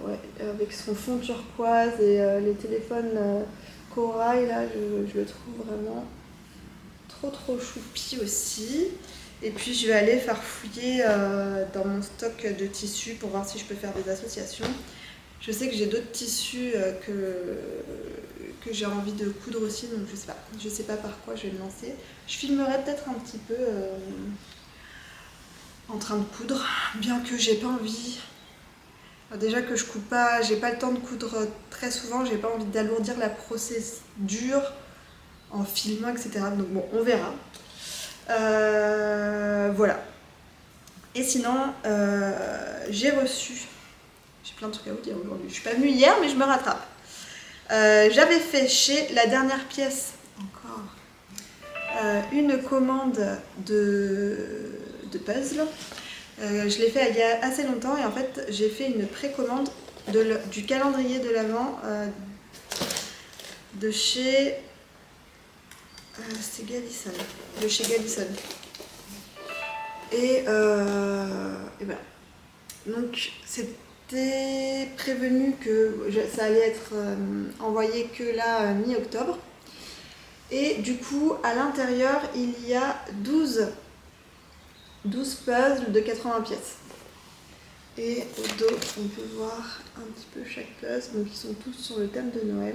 Ouais, avec son fond turquoise et les téléphones corail, là, je le trouve vraiment trop choupi aussi. Et puis je vais aller farfouiller dans mon stock de tissus pour voir si je peux faire des associations. Je sais que j'ai d'autres tissus que j'ai envie de coudre aussi, donc je sais pas par quoi je vais me lancer. Je filmerai peut-être un petit peu en train de coudre, bien que j'ai pas envie. Déjà que je coupe pas, j'ai pas le temps de coudre très souvent, j'ai pas envie d'alourdir la procédure en filmant, etc. Donc bon, on verra. Voilà. Et sinon, j'ai reçu, j'ai plein de trucs à vous dire aujourd'hui. Je suis pas venue hier, mais je me rattrape. J'avais fait chez La Dernière Pièce, encore, une commande de puzzle. Je l'ai fait il y a assez longtemps et en fait j'ai fait une précommande du calendrier de l'Avent de chez c'est Galison, de chez Galison. Et ben, donc c'était prévenu que ça allait être envoyé que là mi-octobre. Et du coup à l'intérieur il y a 12 puzzles de 80 pièces. Et au dos, on peut voir un petit peu chaque puzzle. Donc ils sont tous sur le thème de Noël.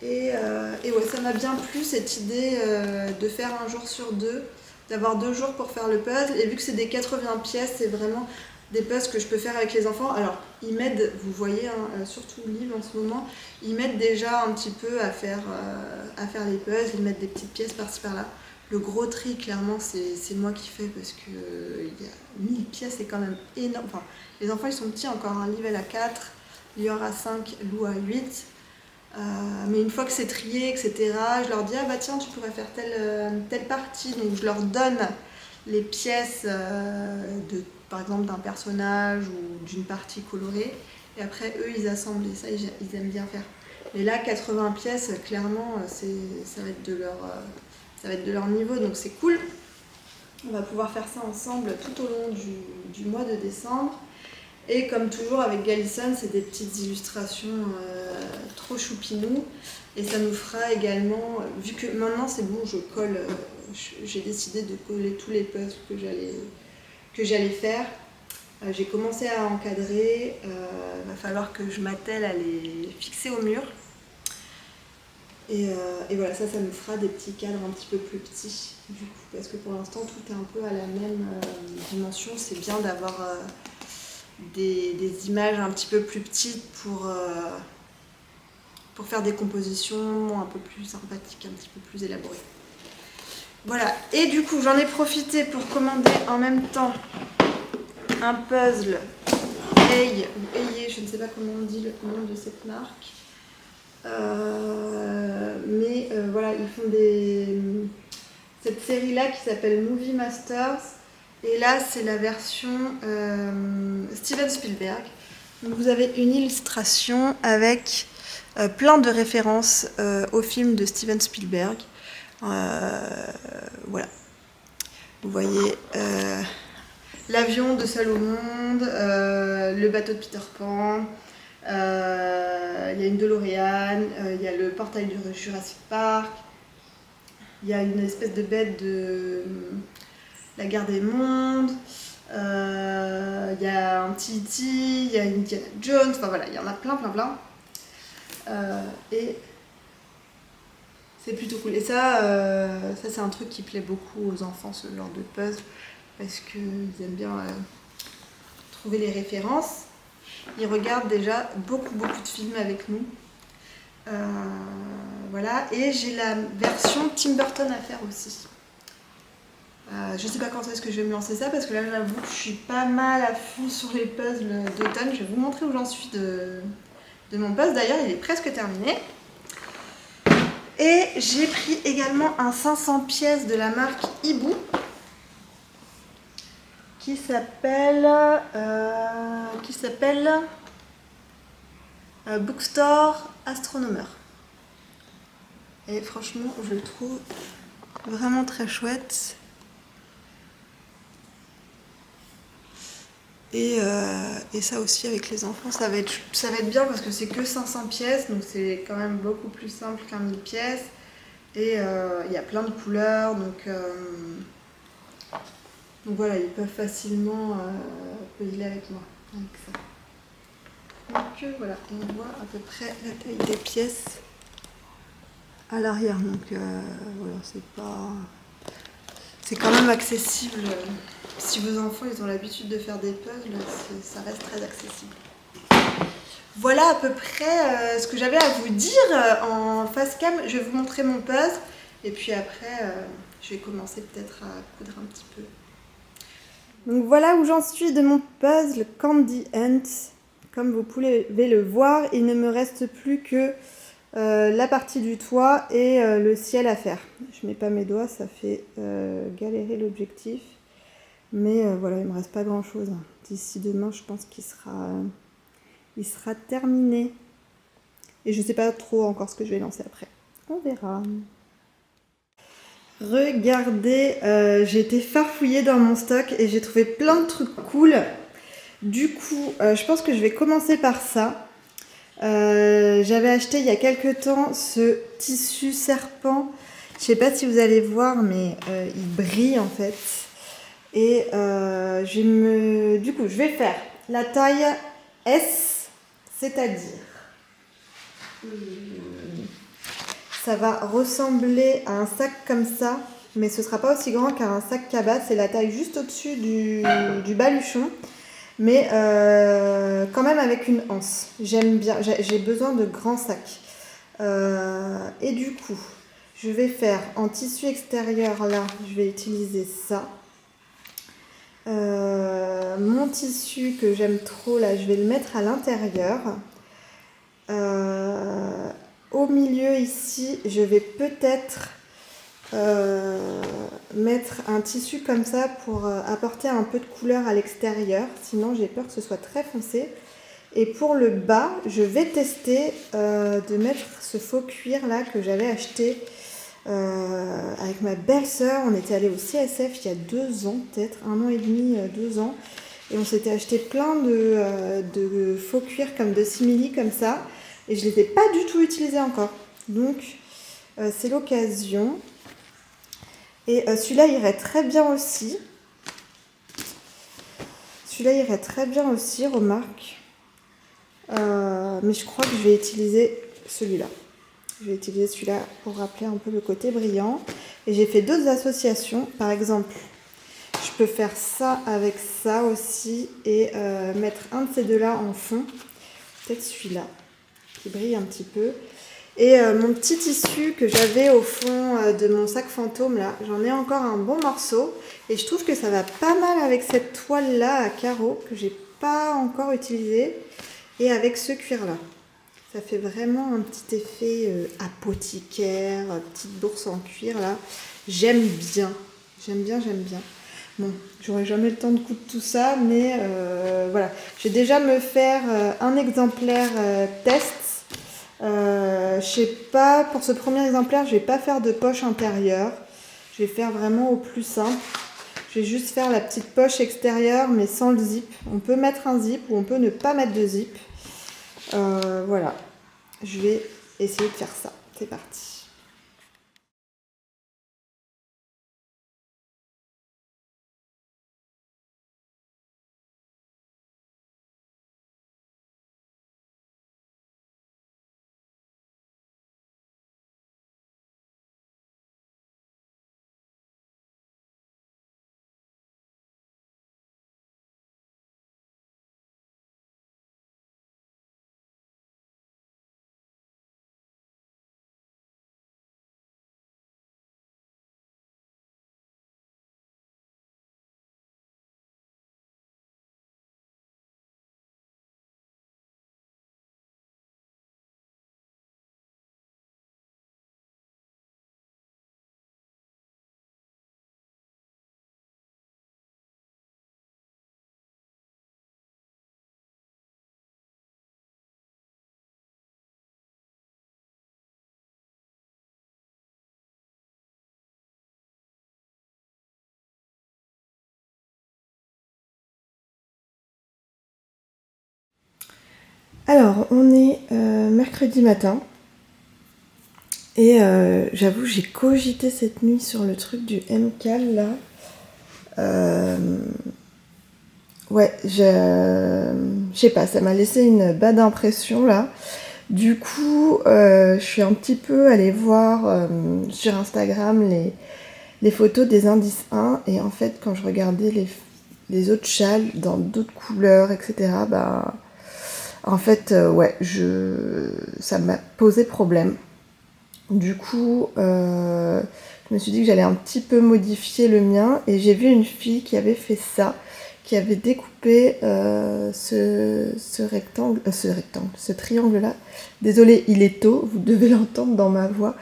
Et ouais, ça m'a bien plu cette idée de faire un jour sur deux, d'avoir 2 jours pour faire le puzzle. Et vu que c'est des 80 pièces, c'est vraiment des puzzles que je peux faire avec les enfants. Alors, ils m'aident, vous voyez, hein, surtout Liv en ce moment, ils m'aident déjà un petit peu à faire les puzzles, ils mettent des petites pièces par-ci par-là. Le gros tri, clairement, c'est moi qui fais parce que il y a 1000 pièces, c'est quand même énorme. Enfin, les enfants, ils sont petits encore, un Liv elle a 4, Lior a 5, Lou a 8. Mais une fois que c'est trié, etc., je leur dis ah bah tiens tu pourrais faire telle partie, donc je leur donne les pièces par exemple d'un personnage ou d'une partie colorée et après eux ils assemblent et ça ils aiment bien faire. Mais là 80 pièces clairement ça va être de leur niveau donc c'est cool. On va pouvoir faire ça ensemble tout au long du mois de décembre. Et comme toujours avec Galison, c'est des petites illustrations trop choupinou. Et ça nous fera également, vu que maintenant c'est bon, je colle, j'ai décidé de coller tous les puzzles que j'allais faire. J'ai commencé à encadrer, va falloir que je m'attelle à les fixer au mur. Et voilà, ça nous fera des petits cadres un petit peu plus petits, du coup, parce que pour l'instant tout est un peu à la même dimension. C'est bien d'avoir des images un petit peu plus petites pour faire des compositions un peu plus sympathiques, un petit peu plus élaborées. Voilà, et du coup j'en ai profité pour commander en même temps un puzzle Eye, je ne sais pas comment on dit le nom de cette marque. Voilà, ils font cette série là qui s'appelle Movie Masters et là c'est la version Steven Spielberg. Donc, vous avez une illustration avec plein de références au film de Steven Spielberg. Voilà, vous voyez l'avion de Seul au monde, le bateau de Peter Pan. Il y a une DeLorean, il y a le portail de Jurassic Park, il y a une espèce de bête de la guerre des mondes, il y a un T.E.T., il y a Indiana Jones, enfin voilà, il y en a plein. Et c'est plutôt cool. Et ça c'est un truc qui plaît beaucoup aux enfants, ce genre de puzzle, parce qu'ils aiment bien trouver les références. Ils regardent déjà beaucoup de films avec nous. Voilà, et j'ai la version Tim Burton à faire aussi. Je sais pas quand est-ce que je vais me lancer ça parce que là j'avoue que je suis pas mal à fond sur les puzzles d'automne. Je vais vous montrer où j'en suis de mon puzzle. D'ailleurs, il est presque terminé. Et j'ai pris également un 500 pièces de la marque Hibou qui s'appelle Bookstore Astronomer. Et franchement, je le trouve vraiment très chouette. Et ça aussi avec les enfants, ça va être bien parce que c'est que 500 pièces, donc c'est quand même beaucoup plus simple qu'un 1000 pièces. Et il y a plein de couleurs, donc voilà, ils peuvent facilement puzzler avec moi, avec ça. Donc voilà, on voit à peu près la taille des pièces à l'arrière, donc voilà, c'est quand même accessible. Si vos enfants ils ont l'habitude de faire des puzzles, ça reste très accessible. Voilà à peu près ce que j'avais à vous dire en face cam. Je vais vous montrer mon puzzle et puis après je vais commencer peut-être à coudre un petit peu. Donc voilà où j'en suis de mon puzzle Candy Ant. Comme vous pouvez le voir, il ne me reste plus que la partie du toit et le ciel à faire. Je mets pas mes doigts, ça fait galérer l'objectif. Mais voilà, il me reste pas grand chose. D'ici demain, je pense qu'il sera terminé. Et je sais pas trop encore ce que je vais lancer après. On verra. Regardez, j'ai été farfouillée dans mon stock et j'ai trouvé plein de trucs cool. Du coup, je pense que je vais commencer par ça. J'avais acheté il y a quelques temps ce tissu serpent. Je sais pas si vous allez voir, mais il brille en fait. Et du coup, je vais faire la taille S, c'est-à-dire ça va ressembler à un sac comme ça, mais ce sera pas aussi grand qu'un sac cabas. C'est la taille juste au-dessus du baluchon, mais quand même avec une anse. J'aime bien, j'ai besoin de grands sacs. Et du coup, je vais faire en tissu extérieur, là, je vais utiliser ça. Mon tissu que j'aime trop, là, je vais le mettre à l'intérieur. Au milieu ici, je vais peut-être mettre un tissu comme ça pour apporter un peu de couleur à l'extérieur. Sinon, j'ai peur que ce soit très foncé. Et pour le bas, je vais tester de mettre ce faux cuir là que j'avais acheté avec ma belle-sœur. On était allé au CSF il y a 2 ans, peut-être 1 an et demi, 2 ans. Et on s'était acheté plein de faux cuir comme de simili comme ça. Et je ne les ai pas du tout utilisés encore. Donc c'est l'occasion. Et celui-là irait très bien aussi. Remarque. Mais je crois que je vais utiliser celui-là. Pour rappeler un peu le côté brillant. Et j'ai fait d'autres associations. Par exemple, je peux faire ça avec ça aussi et mettre un de ces deux-là en fond. Peut-être celui-là qui brille un petit peu. Et mon petit tissu que j'avais au fond de mon sac fantôme, là, j'en ai encore un bon morceau. Et je trouve que ça va pas mal avec cette toile-là à carreaux que j'ai pas encore utilisée. Et avec ce cuir-là. Ça fait vraiment un petit effet apothicaire, petite bourse en cuir, là. J'aime bien. Bon, j'aurai jamais le temps de coudre tout ça, mais voilà. Je vais déjà me faire un exemplaire test. Je sais pas, pour ce premier exemplaire, je vais pas faire de poche intérieure. Je vais faire vraiment au plus simple. Je vais juste faire la petite poche extérieure, mais sans le zip. On peut mettre un zip ou on peut ne pas mettre de zip. Voilà. Je vais essayer de faire ça. C'est parti. Alors, on est mercredi matin. Et j'avoue, j'ai cogité cette nuit sur le truc du MCAL là. Ouais, je sais pas, ça m'a laissé une bad impression là. Du coup, je suis un petit peu allée voir sur Instagram les photos des indices 1. Et en fait, quand je regardais les autres châles dans d'autres couleurs, etc., bah, en fait, ouais, ça m'a posé problème. Du coup, je me suis dit que j'allais un petit peu modifier le mien et j'ai vu une fille qui avait fait ça, qui avait découpé ce triangle-là. Désolée, il est tôt, vous devez l'entendre dans ma voix.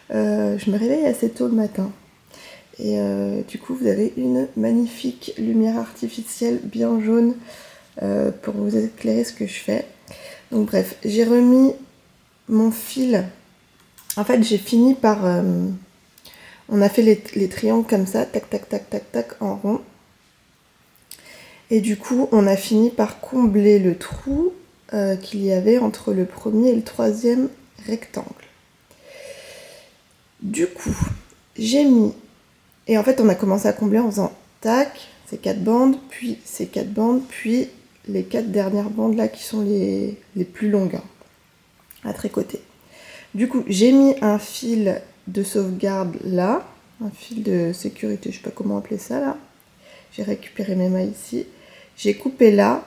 Je me réveille assez tôt le matin. Et du coup, vous avez une magnifique lumière artificielle bien jaune pour vous éclairer ce que je fais. Donc bref, j'ai remis mon fil. En fait, j'ai fini par... on a fait les triangles comme ça, tac, tac, tac, tac, tac, en rond. Et du coup, on a fini par combler le trou qu'il y avait entre le premier et le troisième rectangle. Du coup, j'ai mis... Et en fait, on a commencé à combler en faisant tac, ces 4 bandes, puis ces 4 bandes, puis les 4 dernières bandes là qui sont les plus longues, hein, à tricoter. Du coup, j'ai mis un fil de sauvegarde là, un fil de sécurité, je sais pas comment appeler ça là. J'ai récupéré mes mailles ici. J'ai coupé là.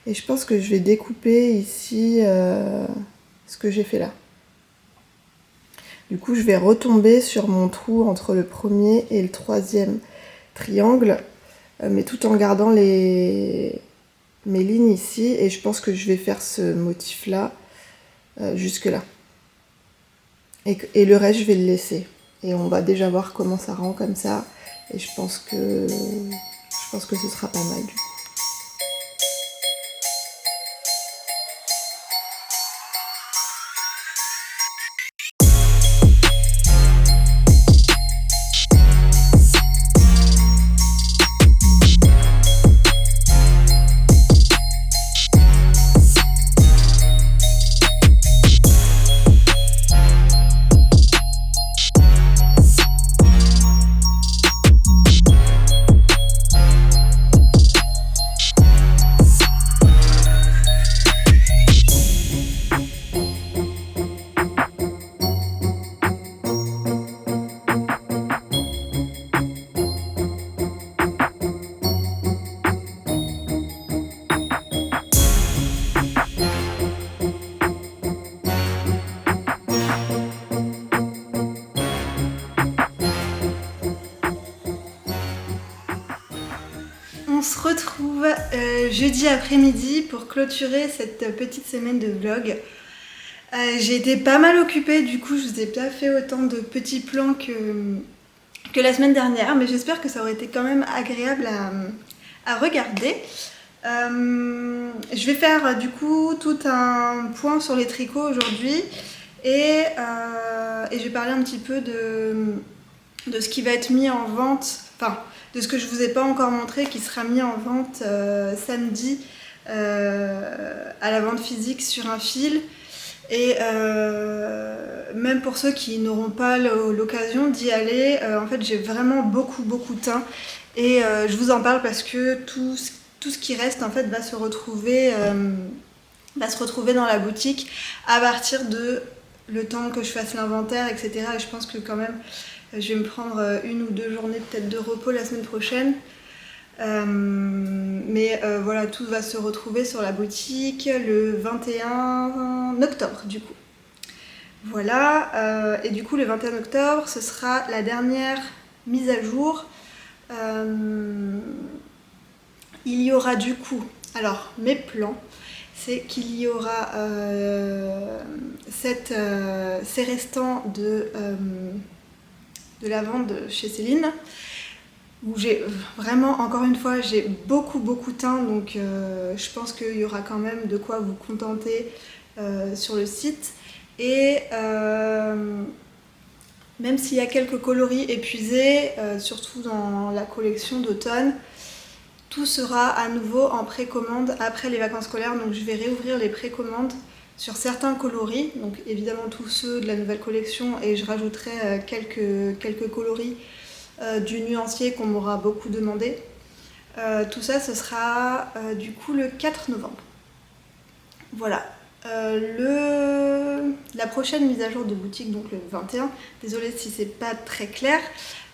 Et je pense que je vais découper ici ce que j'ai fait là. Du coup, je vais retomber sur mon trou entre le premier et le troisième triangle, mais tout en gardant mes lignes ici. Et je pense que je vais faire ce motif là jusque là. Et le reste, je vais le laisser. Et on va déjà voir comment ça rend comme ça. Et je pense que ce sera pas mal du coup. On se retrouve jeudi après-midi pour clôturer cette petite semaine de vlog. J'ai été pas mal occupée, du coup je vous ai pas fait autant de petits plans que la semaine dernière, mais j'espère que ça aurait été quand même agréable à regarder. Je vais faire du coup tout un point sur les tricots aujourd'hui et je vais parler un petit peu de ce qui va être mis en vente, enfin de ce que je vous ai pas encore montré qui sera mis en vente samedi à la vente physique sur un fil. Et même pour ceux qui n'auront pas l'occasion d'y aller, en fait j'ai vraiment beaucoup teint et je vous en parle parce que tout ce qui reste en fait va se retrouver dans la boutique à partir de le temps que je fasse l'inventaire, etc. Et je pense que quand même je vais me prendre 1 ou 2 journées peut-être de repos la semaine prochaine. Mais voilà, tout va se retrouver sur la boutique le 21 octobre du coup. Voilà, et du coup le 21 octobre ce sera la dernière mise à jour. Il y aura du coup, alors mes plans, c'est qu'il y aura ces restants de la vente chez Céline, où j'ai vraiment, encore une fois, j'ai beaucoup teint, donc je pense qu'il y aura quand même de quoi vous contenter sur le site. Et même s'il y a quelques coloris épuisés, surtout dans la collection d'automne, tout sera à nouveau en précommande après les vacances scolaires, donc je vais réouvrir les précommandes sur certains coloris, donc évidemment tous ceux de la nouvelle collection, et je rajouterai quelques coloris du nuancier qu'on m'aura beaucoup demandé. Tout ça, ce sera du coup le 4 novembre. Voilà. La prochaine mise à jour de boutique, donc le 21, désolée si c'est pas très clair,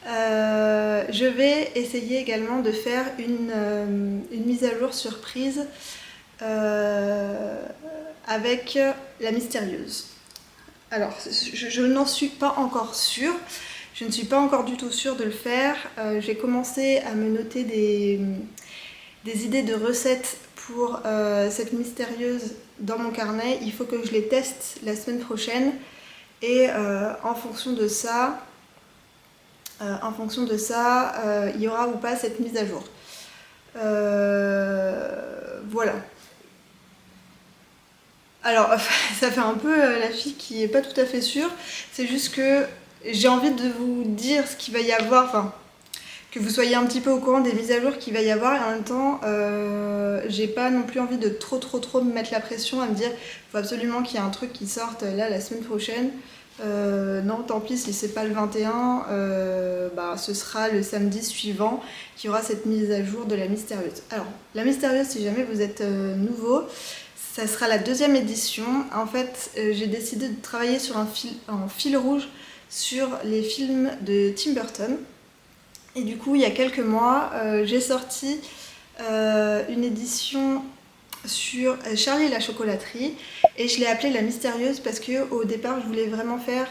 je vais essayer également de faire une mise à jour surprise avec la mystérieuse. Alors, je n'en suis pas encore sûre, je ne suis pas encore du tout sûre de le faire. J'ai commencé à me noter des idées de recettes pour cette mystérieuse dans mon carnet. Il faut que je les teste la semaine prochaine et en fonction de ça, il y aura ou pas cette mise à jour. Voilà. Alors, ça fait un peu la fille qui est pas tout à fait sûre. C'est juste que j'ai envie de vous dire ce qu'il va y avoir, enfin, que vous soyez un petit peu au courant des mises à jour qu'il va y avoir, et en même temps, j'ai pas non plus envie de trop me mettre la pression à me dire il faut absolument qu'il y ait un truc qui sorte là la semaine prochaine. Non, tant pis si c'est pas le 21, ce sera le samedi suivant qu'il y aura cette mise à jour de la mystérieuse. Alors, la mystérieuse, si jamais vous êtes nouveau, ça sera la 2e édition. En fait, j'ai décidé de travailler sur un fil rouge sur les films de Tim Burton. Et du coup, il y a quelques mois, j'ai sorti une édition sur Charlie et la chocolaterie, et je l'ai appelée la mystérieuse parce que au départ, je voulais vraiment faire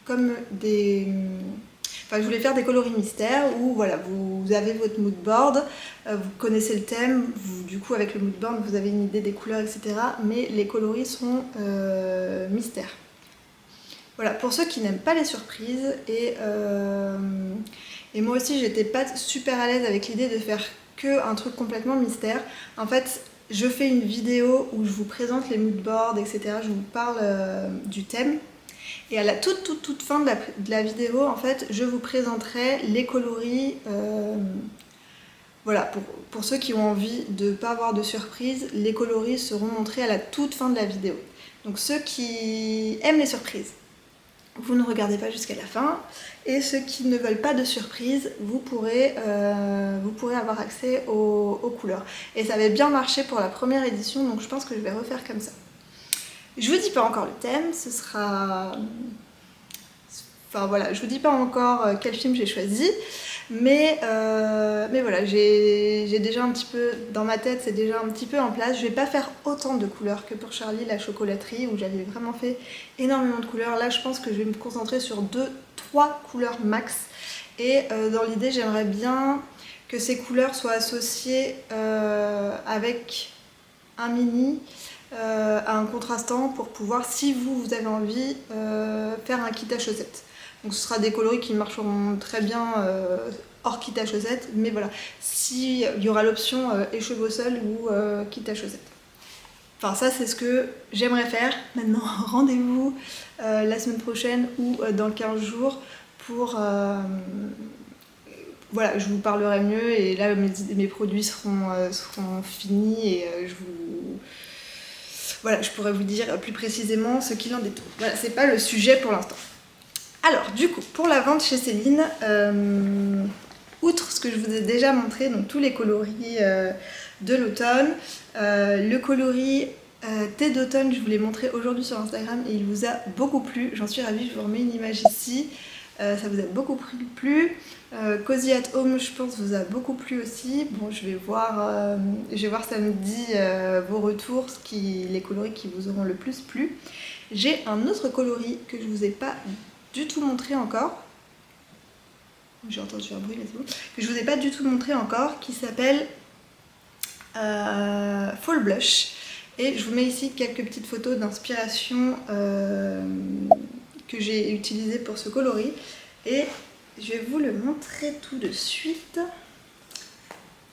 comme je voulais faire des coloris mystères où voilà, vous avez votre mood board, vous connaissez le thème, du coup avec le mood board vous avez une idée des couleurs, etc. Mais les coloris sont mystères. Voilà, pour ceux qui n'aiment pas les surprises, et moi aussi j'étais pas super à l'aise avec l'idée de faire que un truc complètement mystère. En fait, je fais une vidéo où je vous présente les mood boards, etc. Je vous parle du thème. Et à la toute fin de la vidéo, en fait, je vous présenterai les coloris. Voilà, pour ceux qui ont envie de ne pas avoir de surprise, les coloris seront montrés à la toute fin de la vidéo. Donc ceux qui aiment les surprises, vous ne regardez pas jusqu'à la fin, et ceux qui ne veulent pas de surprise, vous pourrez avoir accès aux couleurs. Et ça avait bien marché pour la première édition, donc je pense que je vais refaire comme ça. Je vous dis pas encore le thème, ce sera... Enfin voilà, je vous dis pas encore quel film j'ai choisi, mais voilà, j'ai déjà un petit peu, dans ma tête c'est déjà un petit peu en place. Je vais pas faire autant de couleurs que pour Charlie la chocolaterie, où j'avais vraiment fait énormément de couleurs. Là je pense que je vais me concentrer sur 2-3 couleurs max, et dans l'idée j'aimerais bien que ces couleurs soient associées avec un mini, à un contrastant, pour pouvoir, si vous avez envie, faire un kit à chaussettes. Donc ce sera des coloris qui marcheront très bien hors kit à chaussettes, mais voilà, il y aura l'option écheveau seul ou kit à chaussettes. Enfin ça c'est ce que j'aimerais faire. Maintenant rendez-vous la semaine prochaine ou dans 15 jours pour... voilà, je vous parlerai mieux, et là mes produits seront finis, et voilà, je pourrais vous dire plus précisément ce qu'il en est. Voilà, c'est pas le sujet pour l'instant. Alors, du coup, pour la vente chez Céline, outre ce que je vous ai déjà montré, donc tous les coloris de l'automne, le coloris thé d'automne, je vous l'ai montré aujourd'hui sur Instagram et il vous a beaucoup plu. J'en suis ravie, je vous remets une image ici. Ça vous a beaucoup plu. Cozy at Home, je pense, vous a beaucoup plu aussi. Bon, je vais voir samedi vos retours, les coloris qui vous auront le plus plu. J'ai un autre coloris que je vous ai pas du tout montré encore. J'ai entendu un bruit, mais c'est bon. Que je vous ai pas du tout montré encore, qui s'appelle Fall Blush. Et je vous mets ici quelques petites photos d'inspiration que j'ai utilisées pour ce coloris. Et je vais vous le montrer tout de suite.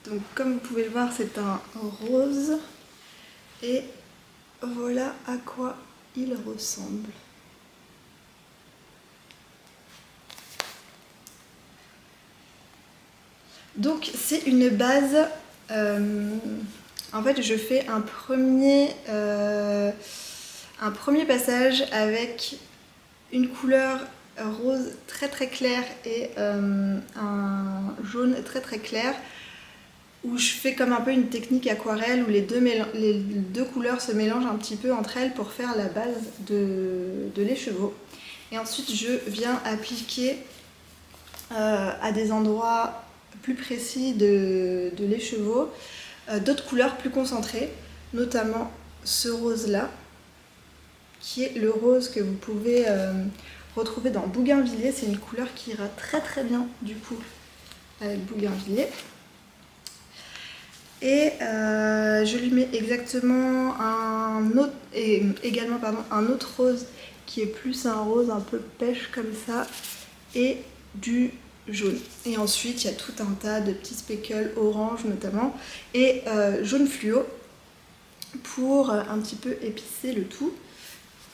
Donc comme vous pouvez le voir, c'est un rose. Et voilà à quoi il ressemble. Donc c'est une base En fait, je fais un premier passage avec une couleur rose très très clair et un jaune très très clair, où je fais comme un peu une technique aquarelle où les deux couleurs se mélangent un petit peu entre elles pour faire la base de l'écheveau. Et ensuite je viens appliquer à des endroits plus précis de l'écheveau d'autres couleurs plus concentrées, notamment ce rose là, qui est le rose que vous pouvez retrouver dans Bougainvilliers. C'est une couleur qui ira très très bien du coup avec Bougainvilliers. Et je lui mets exactement également un autre rose qui est plus un rose un peu pêche comme ça, et du jaune. Et ensuite il y a tout un tas de petits speckles orange notamment et jaune fluo pour un petit peu épicer le tout.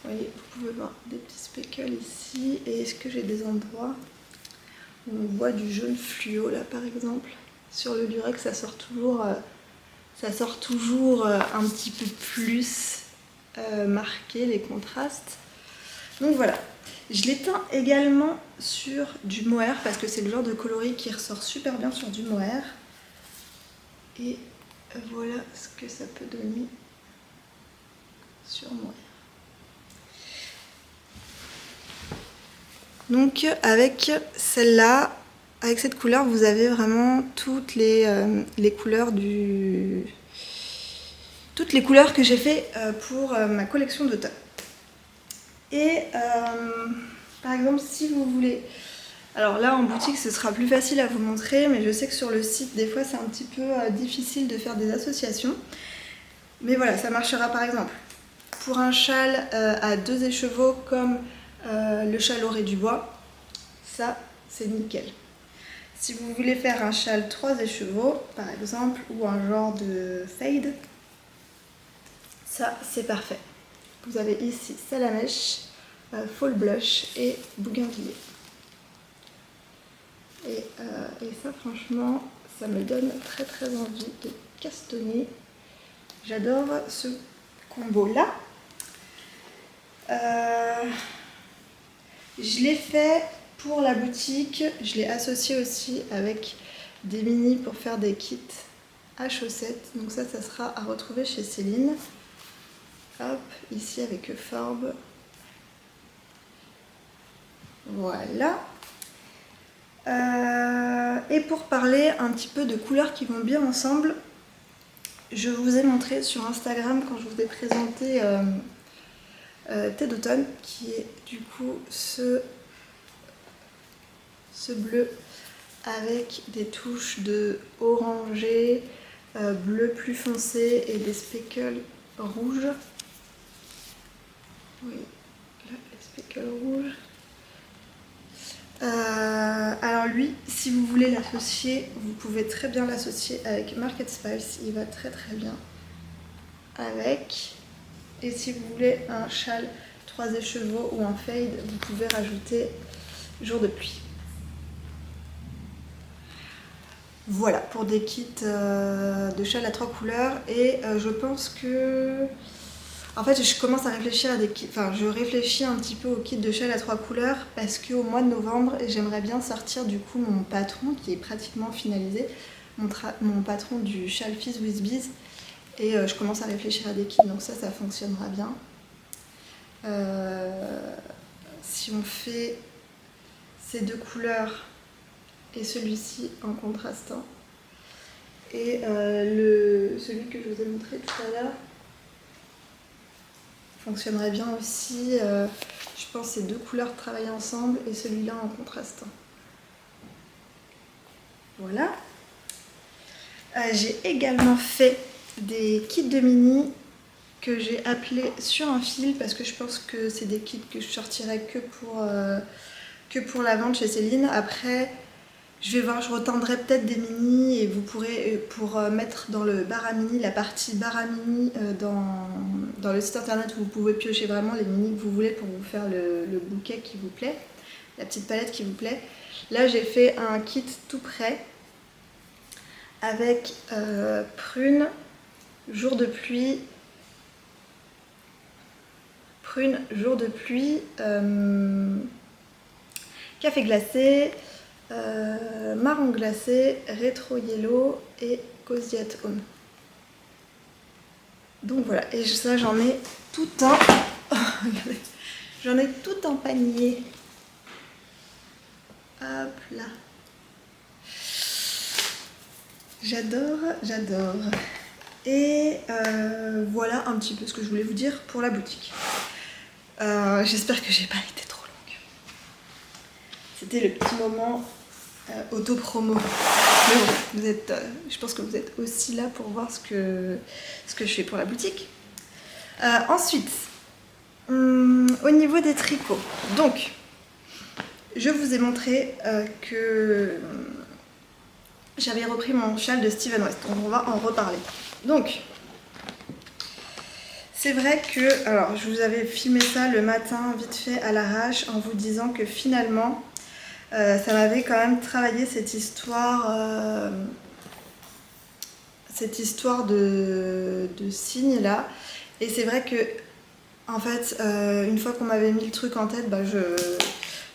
Vous voyez, vous pouvez voir des petits speckles ici. Et est-ce que j'ai des endroits où on voit du jaune fluo là par exemple? Sur le lurex ça sort toujours un petit peu plus marqué les contrastes. Donc voilà. Je l'éteins également sur du mohair parce que c'est le genre de coloris qui ressort super bien sur du mohair. Et voilà ce que ça peut donner sur mohair. Donc avec celle-là, avec cette couleur, vous avez vraiment toutes les couleurs toutes les couleurs que j'ai fait pour ma collection d'automne. Et par exemple, si vous voulez, alors là en boutique ce sera plus facile à vous montrer, mais je sais que sur le site des fois c'est un petit peu difficile de faire des associations. Mais voilà, ça marchera par exemple pour un châle à 2 écheveaux comme le châle oré du bois, ça c'est nickel. Si vous voulez faire un châle 3 écheveaux par exemple, ou un genre de fade, ça c'est parfait. Vous avez ici Salamèche, Fall Blush et Bougainvilliers. Et ça franchement, ça me donne très très envie de castonner. J'adore ce combo là. Je l'ai fait pour la boutique, je l'ai associé aussi avec des mini pour faire des kits à chaussettes. Donc ça sera à retrouver chez Céline. Hop, ici avec Euphorbes. Voilà. Et pour parler un petit peu de couleurs qui vont bien ensemble, je vous ai montré sur Instagram quand je vous ai présenté thé d'automne, qui est du coup ce bleu avec des touches de orangé, bleu plus foncé et des speckles rouges. Oui, là, les speckles rouges. Alors lui, si vous voulez l'associer, vous pouvez très bien l'associer avec Market Spice, il va très très bien avec. Et si vous voulez un châle 3 écheveaux ou un fade, vous pouvez rajouter jour de pluie. Voilà pour des kits de châles à 3 couleurs. Et je pense que... En fait, je commence à réfléchir à des kits, enfin je réfléchis un petit peu au kit de châle à 3 couleurs parce qu'au mois de novembre, j'aimerais bien sortir du coup mon patron qui est pratiquement finalisé, mon patron du châle Fizz with Bees, et je commence à réfléchir à des kits, donc ça fonctionnera bien. Si on fait ces deux couleurs et celui-ci en contrastant, et celui que je vous ai montré tout à l'heure fonctionnerait bien aussi, je pense ces deux couleurs travaillent ensemble et celui-là en contrastant. Voilà. J'ai également fait des kits de mini que j'ai appelés sur un fil parce que je pense que c'est des kits que je sortirai que pour la vente chez Céline. Après, je vais voir, je reteindrai peut-être des mini et vous pourrez, pour mettre dans le bar à mini, la partie bar à mini dans le site internet où vous pouvez piocher vraiment les mini que vous voulez pour vous faire le bouquet qui vous plaît, la petite palette qui vous plaît. Là, j'ai fait un kit tout prêt avec prune, jour de pluie, café glacé, marron glacé, rétro yellow et cozy at home. Donc voilà, et ça j'en ai tout un... Oh, regardez, j'en ai tout un panier. Hop là. J'adore, j'adore. Et voilà un petit peu ce que je voulais vous dire pour la boutique. J'espère que j'ai pas été trop longue. C'était le petit moment auto-promo. Mais bon, vous êtes, je pense que vous êtes aussi là pour voir ce que je fais pour la boutique. Ensuite, au niveau des tricots. Donc, je vous ai montré que j'avais repris mon châle de Steven West. Donc on va en reparler. Donc, c'est vrai que... Alors, je vous avais filmé ça le matin, vite fait, à l'arrache, en vous disant que finalement, ça m'avait quand même travaillé cette histoire de signe là. Et c'est vrai que, en fait, une fois qu'on m'avait mis le truc en tête, bah, je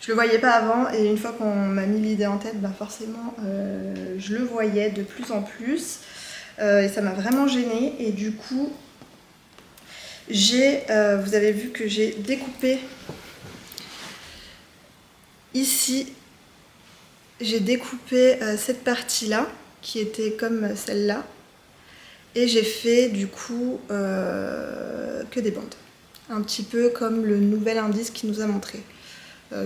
le voyais pas avant. Et une fois qu'on m'a mis l'idée en tête, bah, forcément, je le voyais de plus en plus. Et ça m'a vraiment gênée. Et du coup, vous avez vu que j'ai découpé ici. J'ai découpé cette partie-là, qui était comme celle-là. Et j'ai fait du coup que des bandes. Un petit peu comme le nouvel indice qui nous a montré.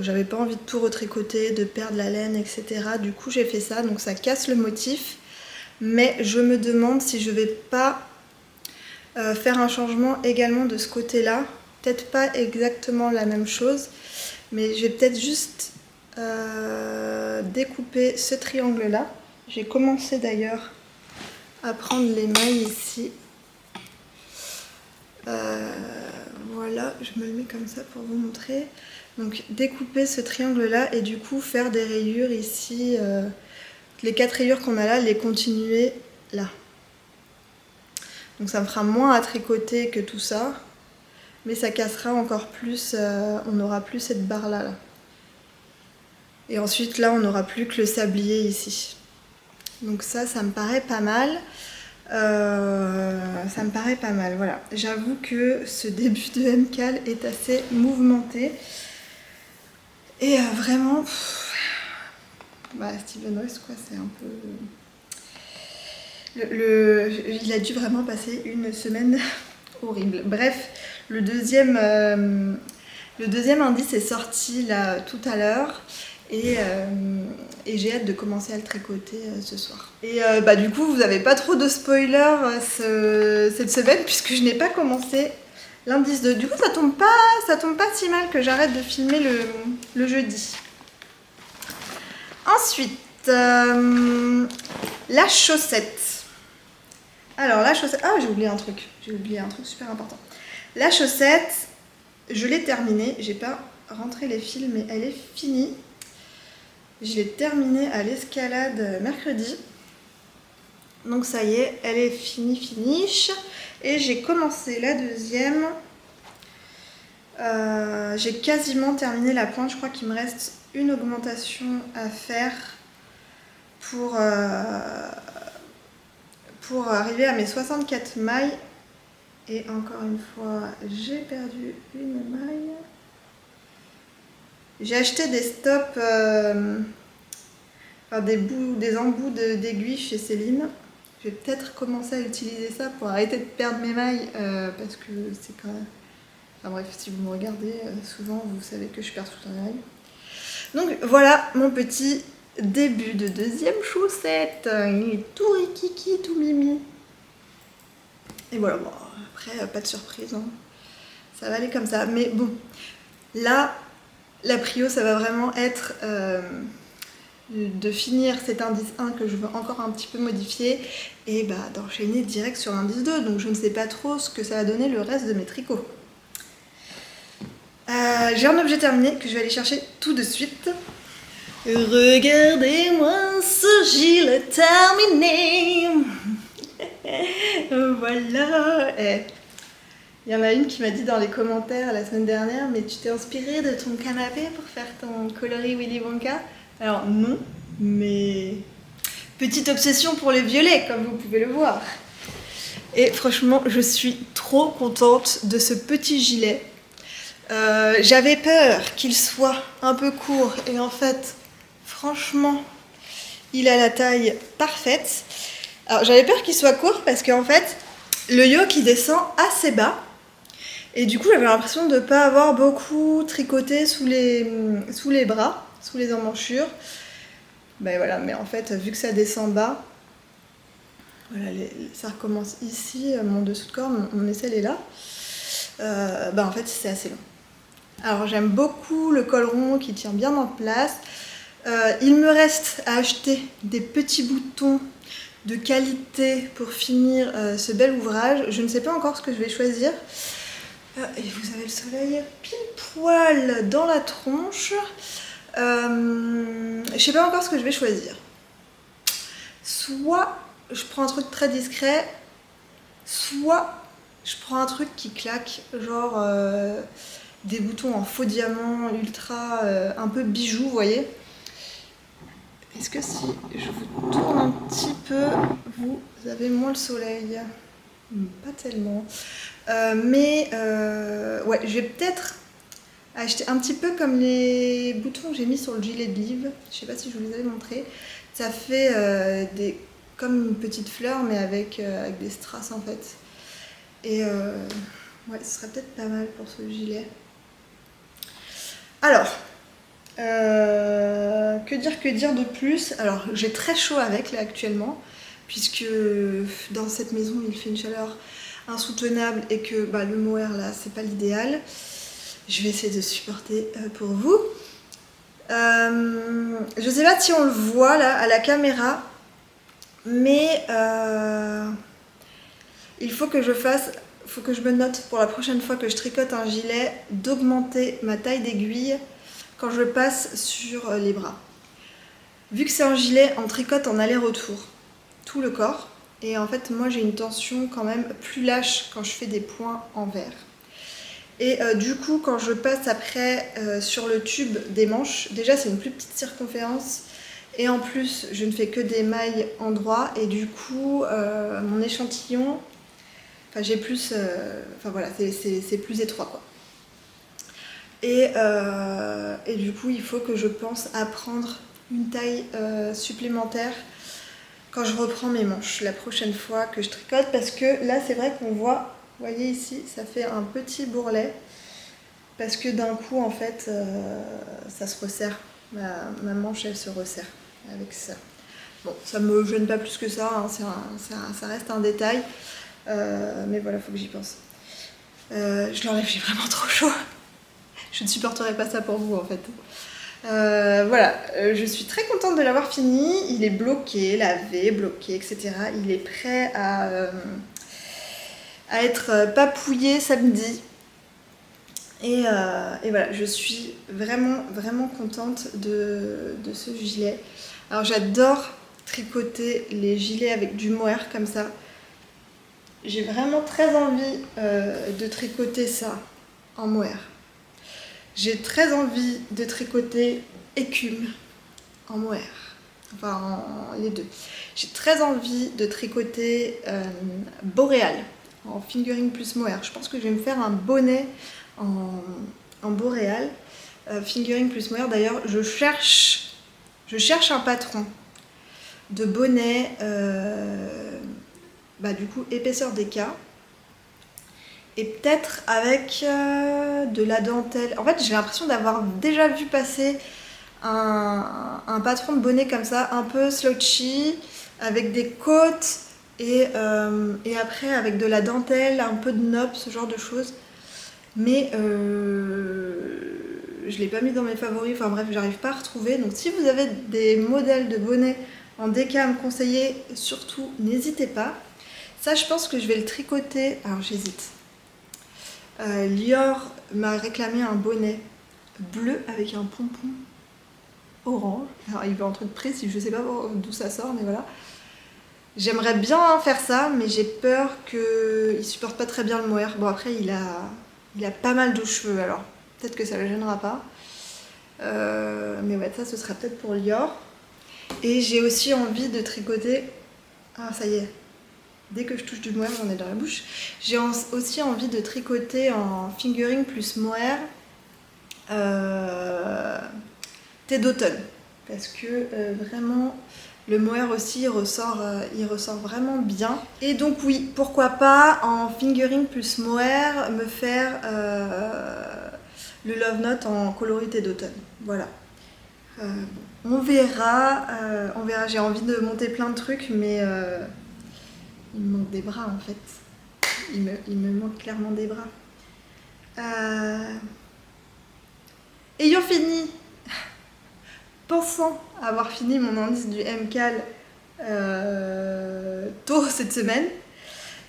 J'avais pas envie de tout retricoter, de perdre la laine, etc. Du coup j'ai fait ça, donc ça casse le motif. Mais je me demande si je vais pas faire un changement également de ce côté-là. Peut-être pas exactement la même chose, mais je vais peut-être juste découper ce triangle-là. J'ai commencé d'ailleurs à prendre les mailles ici. Voilà, je me le mets comme ça pour vous montrer. Donc découper ce triangle là et du coup faire des rayures ici, les 4 rayures qu'on a là, les continuer là. Donc ça me fera moins à tricoter que tout ça, mais ça cassera encore plus, on n'aura plus cette barre là. Et ensuite là on n'aura plus que le sablier ici. Donc ça me paraît pas mal. Ça me paraît pas mal, voilà. J'avoue que ce début de MCAL est assez mouvementé. Et vraiment, Steven West, quoi, c'est un peu... il a dû vraiment passer une semaine horrible. Bref, le deuxième indice est sorti là tout à l'heure. Et j'ai hâte de commencer à le tricoter ce soir. Et du coup, vous n'avez pas trop de spoilers cette semaine puisque je n'ai pas commencé l'indice 2. Du coup, ça tombe pas si mal que j'arrête de filmer le jeudi. Ensuite, la chaussette. Alors, la chaussette... Ah, j'ai oublié un truc super important. La chaussette, je l'ai terminée. J'ai pas rentré les fils, mais elle est finie. Je l'ai terminée à l'escalade mercredi. Donc ça y est, elle est finish. Et j'ai commencé la deuxième. J'ai quasiment terminé la pointe. Je crois qu'il me reste une augmentation à faire pour arriver à mes 64 mailles. Et encore une fois, j'ai perdu une maille. J'ai acheté des stops, des embouts d'aiguilles chez Céline. Je vais peut-être commencer à utiliser ça pour arrêter de perdre mes mailles parce que c'est quand même... Enfin bref, si vous me regardez souvent, vous savez que je perds tout le temps mes mailles. Donc voilà mon petit début de deuxième chaussette. Il est tout rikiki, tout mimi. Et voilà, bon, après, pas de surprise. Hein. Ça va aller comme ça. Mais bon, là... La prio, ça va vraiment être de finir cet indice 1 que je veux encore un petit peu modifier et d'enchaîner direct sur l'indice 2. Donc je ne sais pas trop ce que ça va donner le reste de mes tricots. J'ai un objet terminé que je vais aller chercher tout de suite. Regardez-moi ce gilet terminé. Voilà. Il y en a une qui m'a dit dans les commentaires la semaine dernière, mais tu t'es inspirée de ton canapé pour faire ton coloris Willy Wonka? Alors non, mais petite obsession pour les violets, comme vous pouvez le voir. Et franchement, je suis trop contente de ce petit gilet. J'avais peur qu'il soit un peu court et en fait, franchement, il a la taille parfaite. Alors j'avais peur qu'il soit court parce qu'en fait, le yoke il descend assez bas. Et du coup, j'avais l'impression de ne pas avoir beaucoup tricoté sous les bras, sous les emmanchures. Ben voilà, mais en fait, vu que ça descend bas, voilà, ça recommence ici, mon dessous de corps, mon aisselle est là. Ben en fait, c'est assez long. Alors, j'aime beaucoup le col rond qui tient bien en place. Il me reste à acheter des petits boutons de qualité pour finir ce bel ouvrage. Je ne sais pas encore ce que je vais choisir. Et vous avez le soleil pile poil dans la tronche. Je sais pas encore ce que je vais choisir. Soit je prends un truc très discret, soit je prends un truc qui claque, genre des boutons en faux diamant, ultra, un peu bijou, vous voyez. Est-ce que si je vous tourne un petit peu, vous avez moins le soleil? Pas tellement. Ouais, je vais peut-être acheter un petit peu comme les boutons que j'ai mis sur le gilet de Liv. Je sais pas si je vous les avais montrés. Ça fait comme une petite fleur, mais avec des strass en fait. Et ouais, ce serait peut-être pas mal pour ce gilet. Alors, que dire de plus? Alors, j'ai très chaud avec là actuellement, puisque dans cette maison il fait une chaleur insoutenable et que le mohair là c'est pas l'idéal. Je vais essayer de supporter pour vous. Je sais pas si on le voit là à la caméra, mais il faut que je me note pour la prochaine fois que je tricote un gilet d'augmenter ma taille d'aiguille quand je passe sur les bras. Vu que c'est un gilet, on tricote en aller-retour tout le corps. Et en fait, moi, j'ai une tension quand même plus lâche quand je fais des points envers. Et du coup, quand je passe après sur le tube des manches, déjà, c'est une plus petite circonférence. Et en plus, je ne fais que des mailles endroit. Et du coup, mon échantillon, j'ai plus... voilà, c'est plus étroit, quoi. Et du coup, il faut que je pense à prendre une taille supplémentaire quand je reprends mes manches la prochaine fois que je tricote, parce que là c'est vrai qu'on voit, vous voyez ici, ça fait un petit bourrelet parce que d'un coup en fait ça se resserre, ma manche elle se resserre avec ça. Bon, ça me gêne pas plus que ça, hein, ça reste un détail, mais voilà, faut que j'y pense. Je l'enlève, j'ai vraiment trop chaud. Je ne supporterai pas ça pour vous en fait. Voilà, je suis très contente de l'avoir fini. Il est bloqué, lavé, bloqué, etc. Il est prêt à être papouillé samedi. Et voilà, je suis vraiment, vraiment contente de ce gilet. Alors j'adore tricoter les gilets avec du mohair comme ça. J'ai vraiment très envie de tricoter ça en mohair. J'ai très envie de tricoter écume en mohair, enfin les deux. J'ai très envie de tricoter boréal en fingering plus mohair. Je pense que je vais me faire un bonnet en boréal, fingering plus mohair. D'ailleurs, je cherche un patron de bonnet, du coup épaisseur d'écart. Et peut-être avec de la dentelle. En fait, j'ai l'impression d'avoir déjà vu passer un patron de bonnet comme ça, un peu slouchy, avec des côtes et après avec de la dentelle, un peu de nopp, ce genre de choses. Mais je l'ai pas mis dans mes favoris, enfin bref, j'arrive pas à retrouver. Donc si vous avez des modèles de bonnets en déca à me conseiller, surtout n'hésitez pas. Ça, je pense que je vais le tricoter. Alors j'hésite. Lior m'a réclamé un bonnet bleu avec un pompon. orange. Alors il veut un truc précis, je sais pas d'où ça sort, mais voilà. J'aimerais bien faire ça, mais j'ai peur qu'il supporte pas très bien le mohair. Bon après il a pas mal de cheveux, alors peut-être que ça le gênera pas. Mais ouais, ça ce serait peut-être pour Lior. Et j'ai aussi envie de tricoter... Ah ça y est, dès que je touche du mohair, j'en ai dans la bouche. J'ai aussi envie de tricoter en fingering plus mohair thé d'automne. Parce que vraiment, le mohair aussi, il ressort vraiment bien. Et donc oui, pourquoi pas en fingering plus mohair, me faire le love note en coloris thé d'automne. Voilà. On verra, j'ai envie de monter plein de trucs, mais il me manque des bras en fait. Il me manque clairement des bras. Ayant fini, pensant avoir fini mon indice du MCAL tôt cette semaine,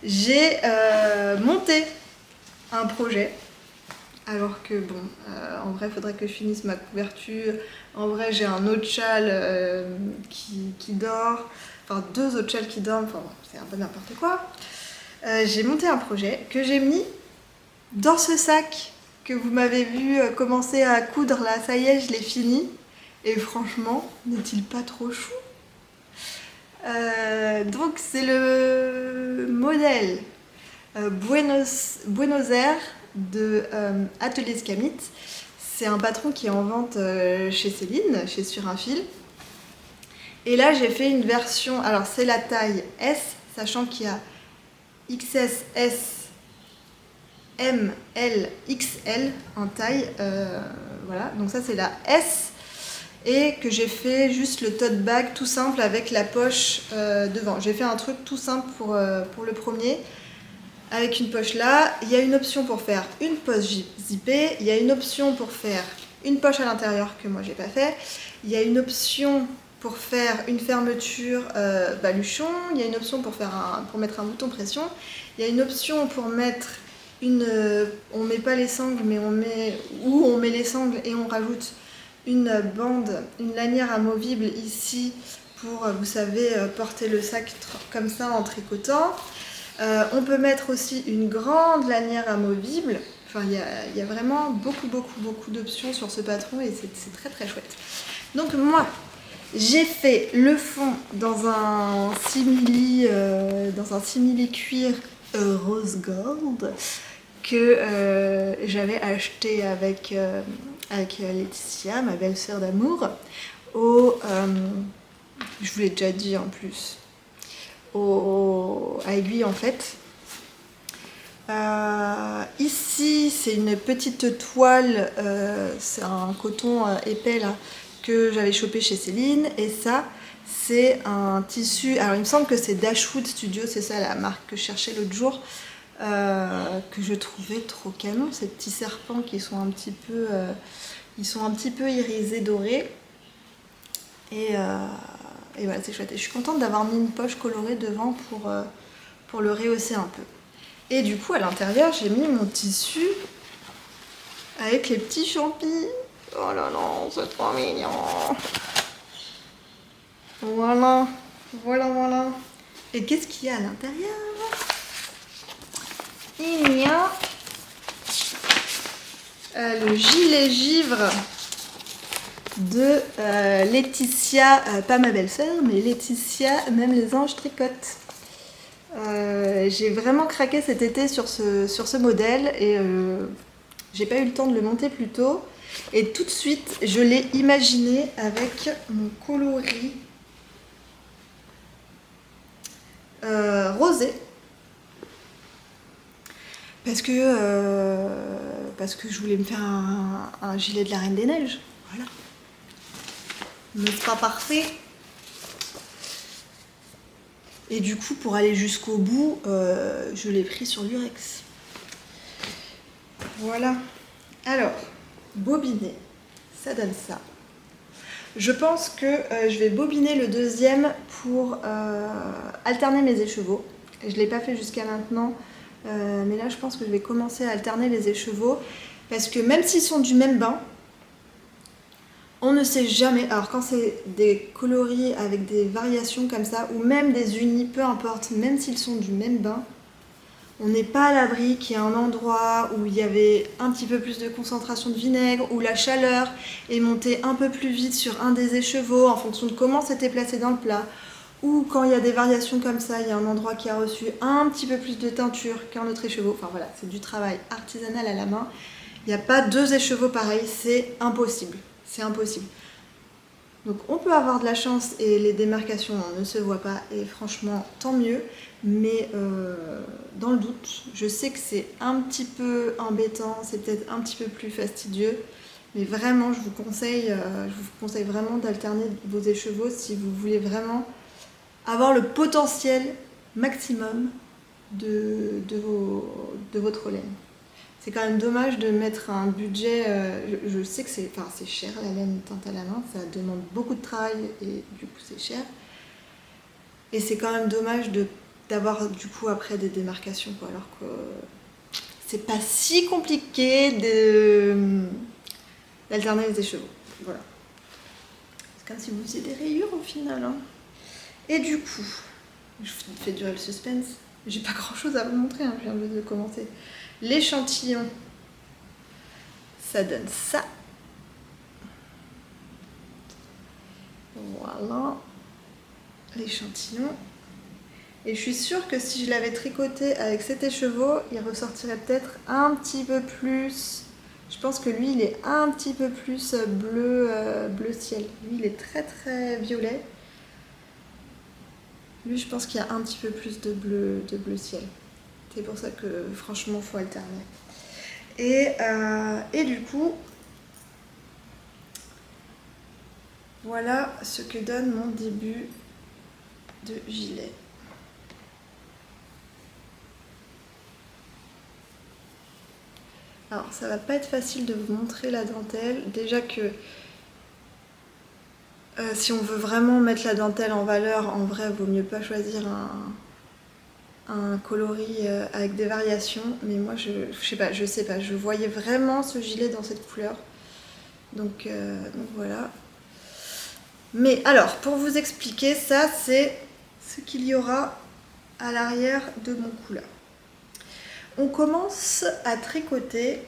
j'ai monté un projet. Alors que bon, en vrai, il faudrait que je finisse ma couverture. En vrai, j'ai un autre châle qui dort. Enfin, 2 autres châles qui dorment. Enfin, bon, c'est un peu n'importe quoi. J'ai monté un projet que j'ai mis dans ce sac que vous m'avez vu commencer à coudre. Là, ça y est, je l'ai fini. Et franchement, n'est-il pas trop chou? Donc, c'est le modèle Buenos Aires de Atelier Scamit. C'est un patron qui est en vente chez Céline, chez Sur un fil. Et là j'ai fait une version, alors c'est la taille S, sachant qu'il y a XS, S, M, L, XL en taille. Voilà, donc ça c'est la S. Et que j'ai fait juste le tote bag tout simple avec la poche devant. J'ai fait un truc tout simple pour le premier. Avec une poche là, il y a une option pour faire une poche zippée, il y a une option pour faire une poche à l'intérieur que moi j'ai pas fait, il y a une option pour faire une fermeture baluchon, il y a une option pour mettre un bouton pression, il y a une option pour mettre on met pas les sangles mais on met les sangles et on rajoute une bande, une lanière amovible ici pour, vous savez, porter le sac comme ça en tricotant. On peut mettre aussi une grande lanière amovible. Enfin, il y a vraiment beaucoup d'options sur ce patron et c'est très très chouette. Donc moi, j'ai fait le fond dans un simili cuir rose gold que j'avais acheté avec Laetitia, ma belle-sœur d'amour, je vous l'ai déjà dit en plus, à aiguille en fait. Ici c'est une petite toile, c'est un coton épais là que j'avais chopé chez Céline, et ça c'est un tissu, alors il me semble que c'est Dashwood Studio, c'est ça la marque que je cherchais l'autre jour, que je trouvais trop canon, ces petits serpents qui sont un petit peu irisés dorés, et voilà, c'est chouette. Et je suis contente d'avoir mis une poche colorée devant pour le rehausser un peu. Et du coup, à l'intérieur, j'ai mis mon tissu avec les petits champis. Oh là là, c'est trop mignon. Voilà, voilà. Et qu'est-ce qu'il y a à l'intérieur? Il y a le gilet givre de Laetitia, pas ma belle-sœur, mais Laetitia, même les anges tricotent. J'ai vraiment craqué cet été sur ce modèle et j'ai pas eu le temps de le monter plus tôt. Et tout de suite, je l'ai imaginé avec mon coloris rosé. Parce que je voulais me faire un gilet de la Reine des Neiges. Voilà. N'est-ce pas parfait? Et du coup, pour aller jusqu'au bout, je l'ai pris sur l'Urex. Voilà. Alors, bobiner, ça donne ça. Je pense que je vais bobiner le deuxième pour alterner mes écheveaux. Je ne l'ai pas fait jusqu'à maintenant, mais là, je pense que je vais commencer à alterner les écheveaux. Parce que même s'ils sont du même bain, On ne sait jamais, alors quand c'est des coloris avec des variations comme ça, ou même des unis, peu importe, même s'ils sont du même bain, on n'est pas à l'abri qu'il y ait un endroit où il y avait un petit peu plus de concentration de vinaigre, où la chaleur est montée un peu plus vite sur un des écheveaux en fonction de comment c'était placé dans le plat, ou quand il y a des variations comme ça, il y a un endroit qui a reçu un petit peu plus de teinture qu'un autre écheveau. Enfin voilà, c'est du travail artisanal à la main. Il n'y a pas 2 écheveaux pareils, c'est impossible. C'est impossible. Donc on peut avoir de la chance et les démarcations ne se voient pas et franchement tant mieux, mais dans le doute, je sais que c'est un petit peu embêtant, c'est peut-être un petit peu plus fastidieux, mais vraiment je vous conseille vraiment d'alterner vos écheveaux si vous voulez vraiment avoir le potentiel maximum de votre laine. C'est quand même dommage de mettre un budget, je sais que c'est cher la laine teinte à la main, ça demande beaucoup de travail et du coup c'est cher. Et c'est quand même dommage d'avoir du coup après des démarcations, quoi, alors que c'est pas si compliqué d'alterner les écheveaux. Voilà. C'est comme si vous faisiez des rayures au final. Hein. Et du coup, je fais durer le suspense, j'ai pas grand chose à vous montrer, hein, je viens de commencer. L'échantillon, ça donne ça. Voilà l'échantillon. Et je suis sûre que si je l'avais tricoté avec cet écheveau, il ressortirait peut-être un petit peu plus. Je pense que lui, il est un petit peu plus bleu ciel. Lui, il est très très violet. Lui, je pense qu'il y a un petit peu plus de bleu ciel. C'est pour ça que franchement, il faut alterner. Et du coup, voilà ce que donne mon début de gilet. Alors, ça va pas être facile de vous montrer la dentelle. Déjà que si on veut vraiment mettre la dentelle en valeur, en vrai, il vaut mieux pas choisir un coloris avec des variations. Mais moi, je sais pas, je voyais vraiment ce gilet dans cette couleur. Donc voilà. Mais alors, pour vous expliquer, ça, c'est ce qu'il y aura à l'arrière de mon couleur. On commence à tricoter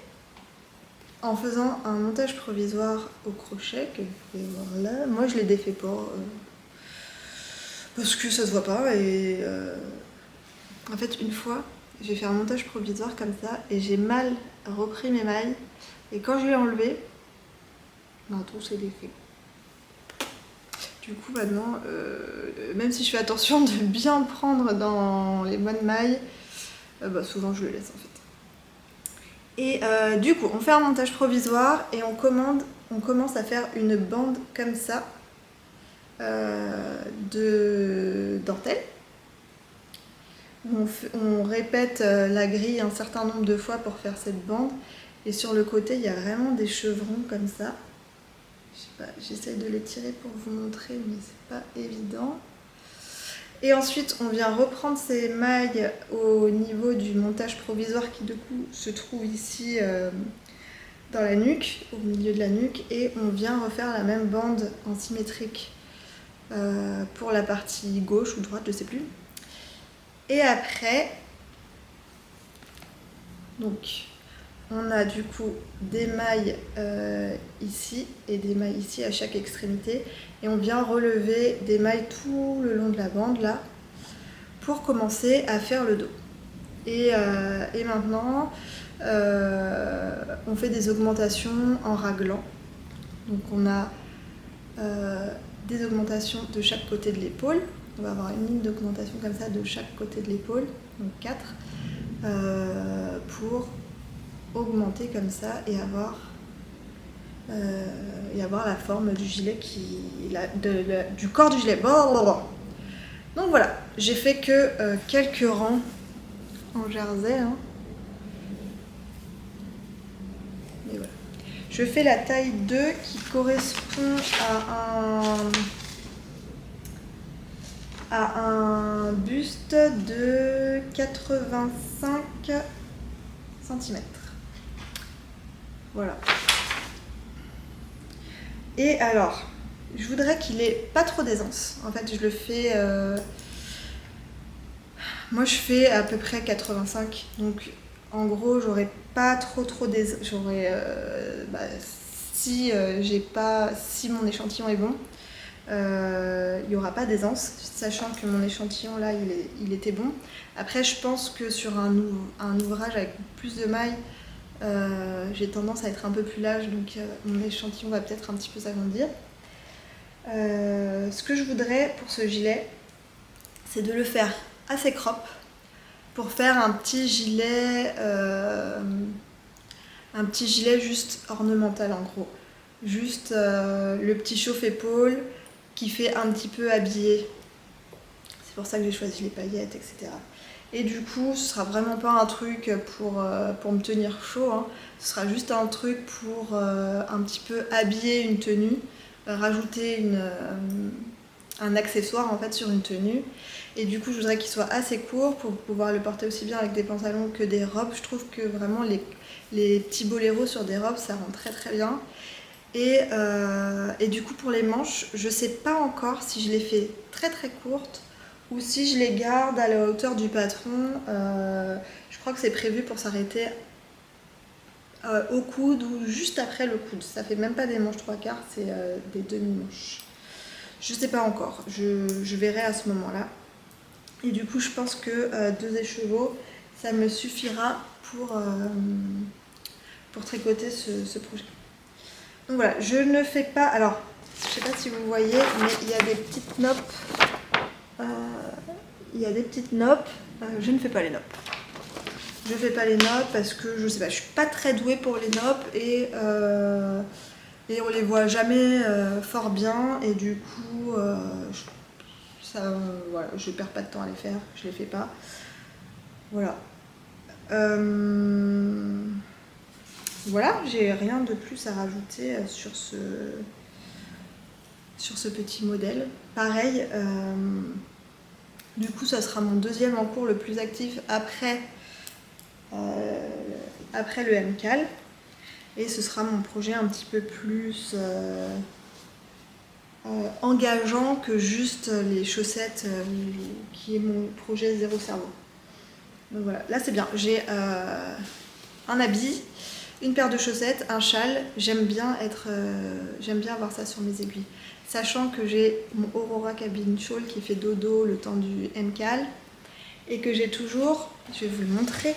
en faisant un montage provisoire au crochet que vous pouvez voir là. Moi je l'ai défait pas parce que ça se voit pas et en fait une fois j'ai fait un montage provisoire comme ça et j'ai mal repris mes mailles et quand je l'ai enlevé, tout s'est défait. Du coup maintenant, même si je fais attention de bien prendre dans les bonnes mailles, souvent je le laisse en fait. Et du coup, on fait un montage provisoire et on commence à faire une bande comme ça de dentelle. On répète la grille un certain nombre de fois pour faire cette bande. Et sur le côté, il y a vraiment des chevrons comme ça. Je sais pas, j'essaye de les tirer pour vous montrer, mais c'est pas évident. Et ensuite, on vient reprendre ces mailles au niveau du montage provisoire qui du coup se trouve ici dans la nuque, au milieu de la nuque, et on vient refaire la même bande en symétrique pour la partie gauche ou droite, je sais plus. Et après, donc, on a du coup des mailles ici et des mailles ici à chaque extrémité et on vient relever des mailles tout le long de la bande là pour commencer à faire le dos. Et maintenant on fait des augmentations en raglan. Donc on a des augmentations de chaque côté de l'épaule. On va avoir une ligne d'augmentation comme ça de chaque côté de l'épaule, donc 4, pour augmenter comme ça et avoir la forme du gilet du corps du gilet. Donc voilà, j'ai fait que quelques rangs en jersey. Hein. Et voilà. Je fais la taille 2 qui correspond à un buste de 85 cm. Voilà. Et alors, je voudrais qu'il ait pas trop d'aisance. En fait, je le fais... Moi, je fais à peu près 85. Donc, en gros, j'aurais pas trop d'aisance. J'aurais... si mon échantillon est bon, il n'y aura pas d'aisance, sachant que mon échantillon là il était bon. Après je pense que sur un ouvrage avec plus de mailles, j'ai tendance à être un peu plus large, donc mon échantillon va peut-être un petit peu s'agrandir. Ce que je voudrais pour ce gilet, c'est de le faire assez crop pour faire un petit gilet juste ornemental en gros. Juste le petit chauffe-épaule qui fait un petit peu habillé. C'est pour ça que j'ai choisi les paillettes, etc. Et du coup, ce sera vraiment pas un truc pour me tenir chaud, hein. Ce sera juste un truc pour un petit peu habiller une tenue, rajouter un accessoire en fait sur une tenue. Et du coup, je voudrais qu'il soit assez court pour pouvoir le porter aussi bien avec des pantalons que des robes. Je trouve que vraiment les petits boléros sur des robes, ça rend très très bien. Et du coup, pour les manches, je sais pas encore si je les fais très très courtes ou si je les garde à la hauteur du patron. Je crois que c'est prévu pour s'arrêter au coude ou juste après le coude. Ça fait même pas des manches 3/4, c'est des demi-manches. Je sais pas encore, je verrai à ce moment-là. Et du coup, je pense que 2 écheveaux, ça me suffira pour tricoter ce projet. Donc voilà, je ne fais pas... Alors, je sais pas si vous voyez, mais il y a des petites noppes. Je ne fais pas les noppes. Je fais pas les noppes parce que je sais pas, je suis pas très douée pour les noppes et on les voit jamais fort bien et du coup, voilà, je perds pas de temps à les faire, je les fais pas. Voilà. Voilà, j'ai rien de plus à rajouter sur ce petit modèle. Pareil, du coup ça sera mon deuxième en cours le plus actif après le MCAL. Et ce sera mon projet un petit peu plus engageant que juste les chaussettes qui est mon projet Zéro Cerveau. Donc voilà, là c'est bien, j'ai un habit, une paire de chaussettes, un châle, j'aime bien avoir ça sur mes aiguilles. Sachant que j'ai mon Aurora Cabin Shawl qui fait dodo le temps du MCAL et que j'ai toujours, je vais vous le montrer.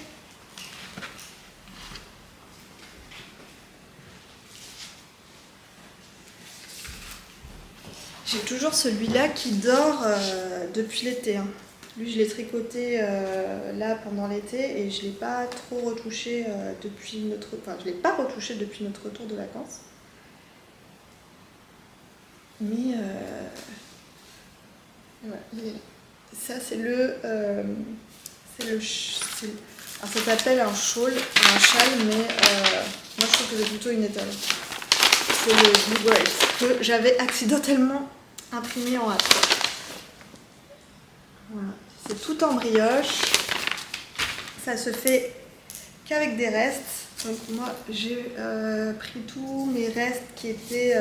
J'ai toujours celui-là qui dort depuis l'été, hein. Lui, je l'ai tricoté là pendant l'été et je l'ai pas trop retouché depuis notre... Enfin, je l'ai pas retouché depuis notre retour de vacances. Mais voilà. Ça, c'est alors, ça s'appelle un shawl, un châle, mais moi, je trouve que c'est plutôt une étole. C'est le Blue Grace que j'avais accidentellement imprimé en hâte. Voilà. C'est tout en brioche, ça se fait qu'avec des restes. Donc moi j'ai pris tous mes restes qui étaient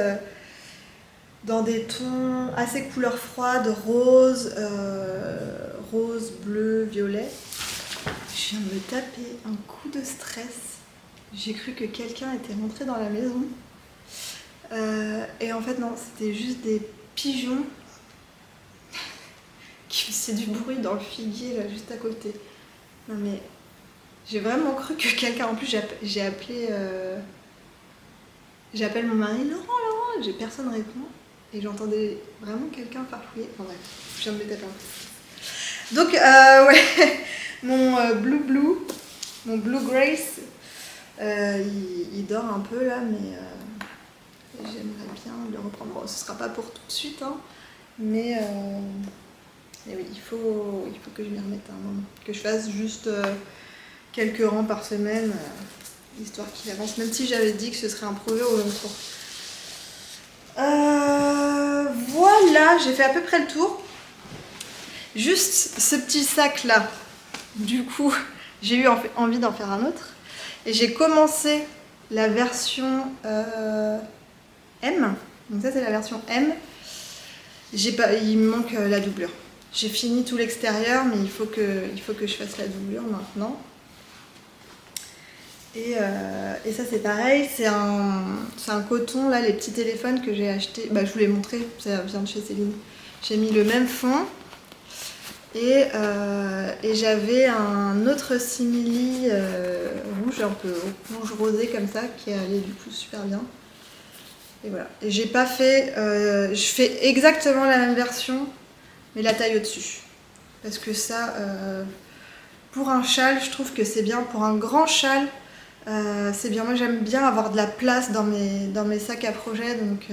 dans des tons assez couleur froide, rose, bleu, violet. Je viens de me taper un coup de stress. J'ai cru que quelqu'un était rentré dans la maison. Et en fait non, c'était juste des pigeons qui faisaient du bruit dans le figuier là juste à côté. Non mais j'ai vraiment cru que quelqu'un... En plus j'appelle mon mari, Laurent, personne répond. Et j'entendais vraiment quelqu'un farfouiller. Enfin bref, je viens de me taper un peu. Donc ouais, mon Blue Grace, il dort un peu là, mais j'aimerais bien le reprendre. Bon, ce sera pas pour tout de suite, hein, mais oui, il faut que je m'y remette à un moment. Que je fasse juste quelques rangs par semaine, histoire qu'il avance, même si j'avais dit que ce serait un projet au long cours. Voilà, j'ai fait à peu près le tour. Juste ce petit sac là, du coup, j'ai eu envie d'en faire un autre. Et j'ai commencé la version M. Donc ça c'est la version M. Il me manque la doublure. J'ai fini tout l'extérieur, mais il faut que je fasse la doublure maintenant. Et ça c'est pareil, c'est un coton, là, les petits téléphones que j'ai acheté. Bah, je vous l'ai montré, ça vient de chez Céline. J'ai mis le même fond. Et j'avais un autre simili rouge, un peu rouge rosé comme ça, qui allait du coup super bien. Et voilà. Et j'ai pas fait. Je fais exactement la même version, mais la taille au-dessus. Parce que ça, pour un châle, je trouve que c'est bien. Pour un grand châle, c'est bien. Moi, j'aime bien avoir de la place dans mes sacs à projet, donc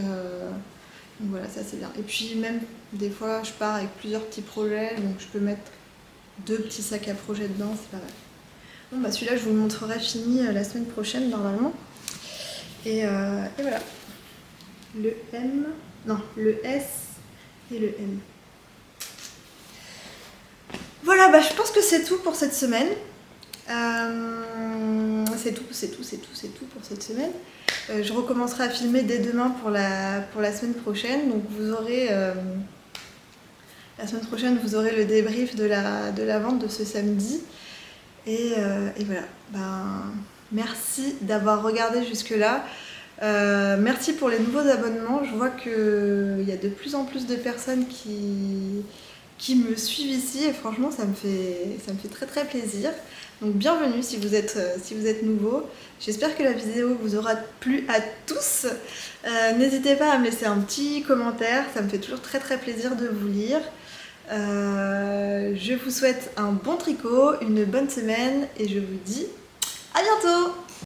voilà, ça c'est bien. Et puis même, des fois, je pars avec plusieurs petits projets, donc je peux mettre 2 petits sacs à projet dedans, c'est pas mal. Bon, bah celui-là, je vous le montrerai fini la semaine prochaine, normalement. Et voilà. Le M, non, le S et le M. Voilà, bah je pense que c'est tout pour cette semaine. C'est tout pour cette semaine. Je recommencerai à filmer dès demain pour la semaine prochaine. Donc vous aurez la semaine prochaine, vous aurez le débrief de la vente de ce samedi. Et voilà. Ben, merci d'avoir regardé jusque-là. Merci pour les nouveaux abonnements. Je vois qu'il y a de plus en plus de personnes qui me suivent ici et franchement ça me fait très très plaisir. Donc bienvenue si vous êtes nouveau. J'espère que la vidéo vous aura plu à tous. N'hésitez pas à me laisser un petit commentaire, ça me fait toujours très très plaisir de vous lire. Je vous souhaite un bon tricot, une bonne semaine et je vous dis à bientôt!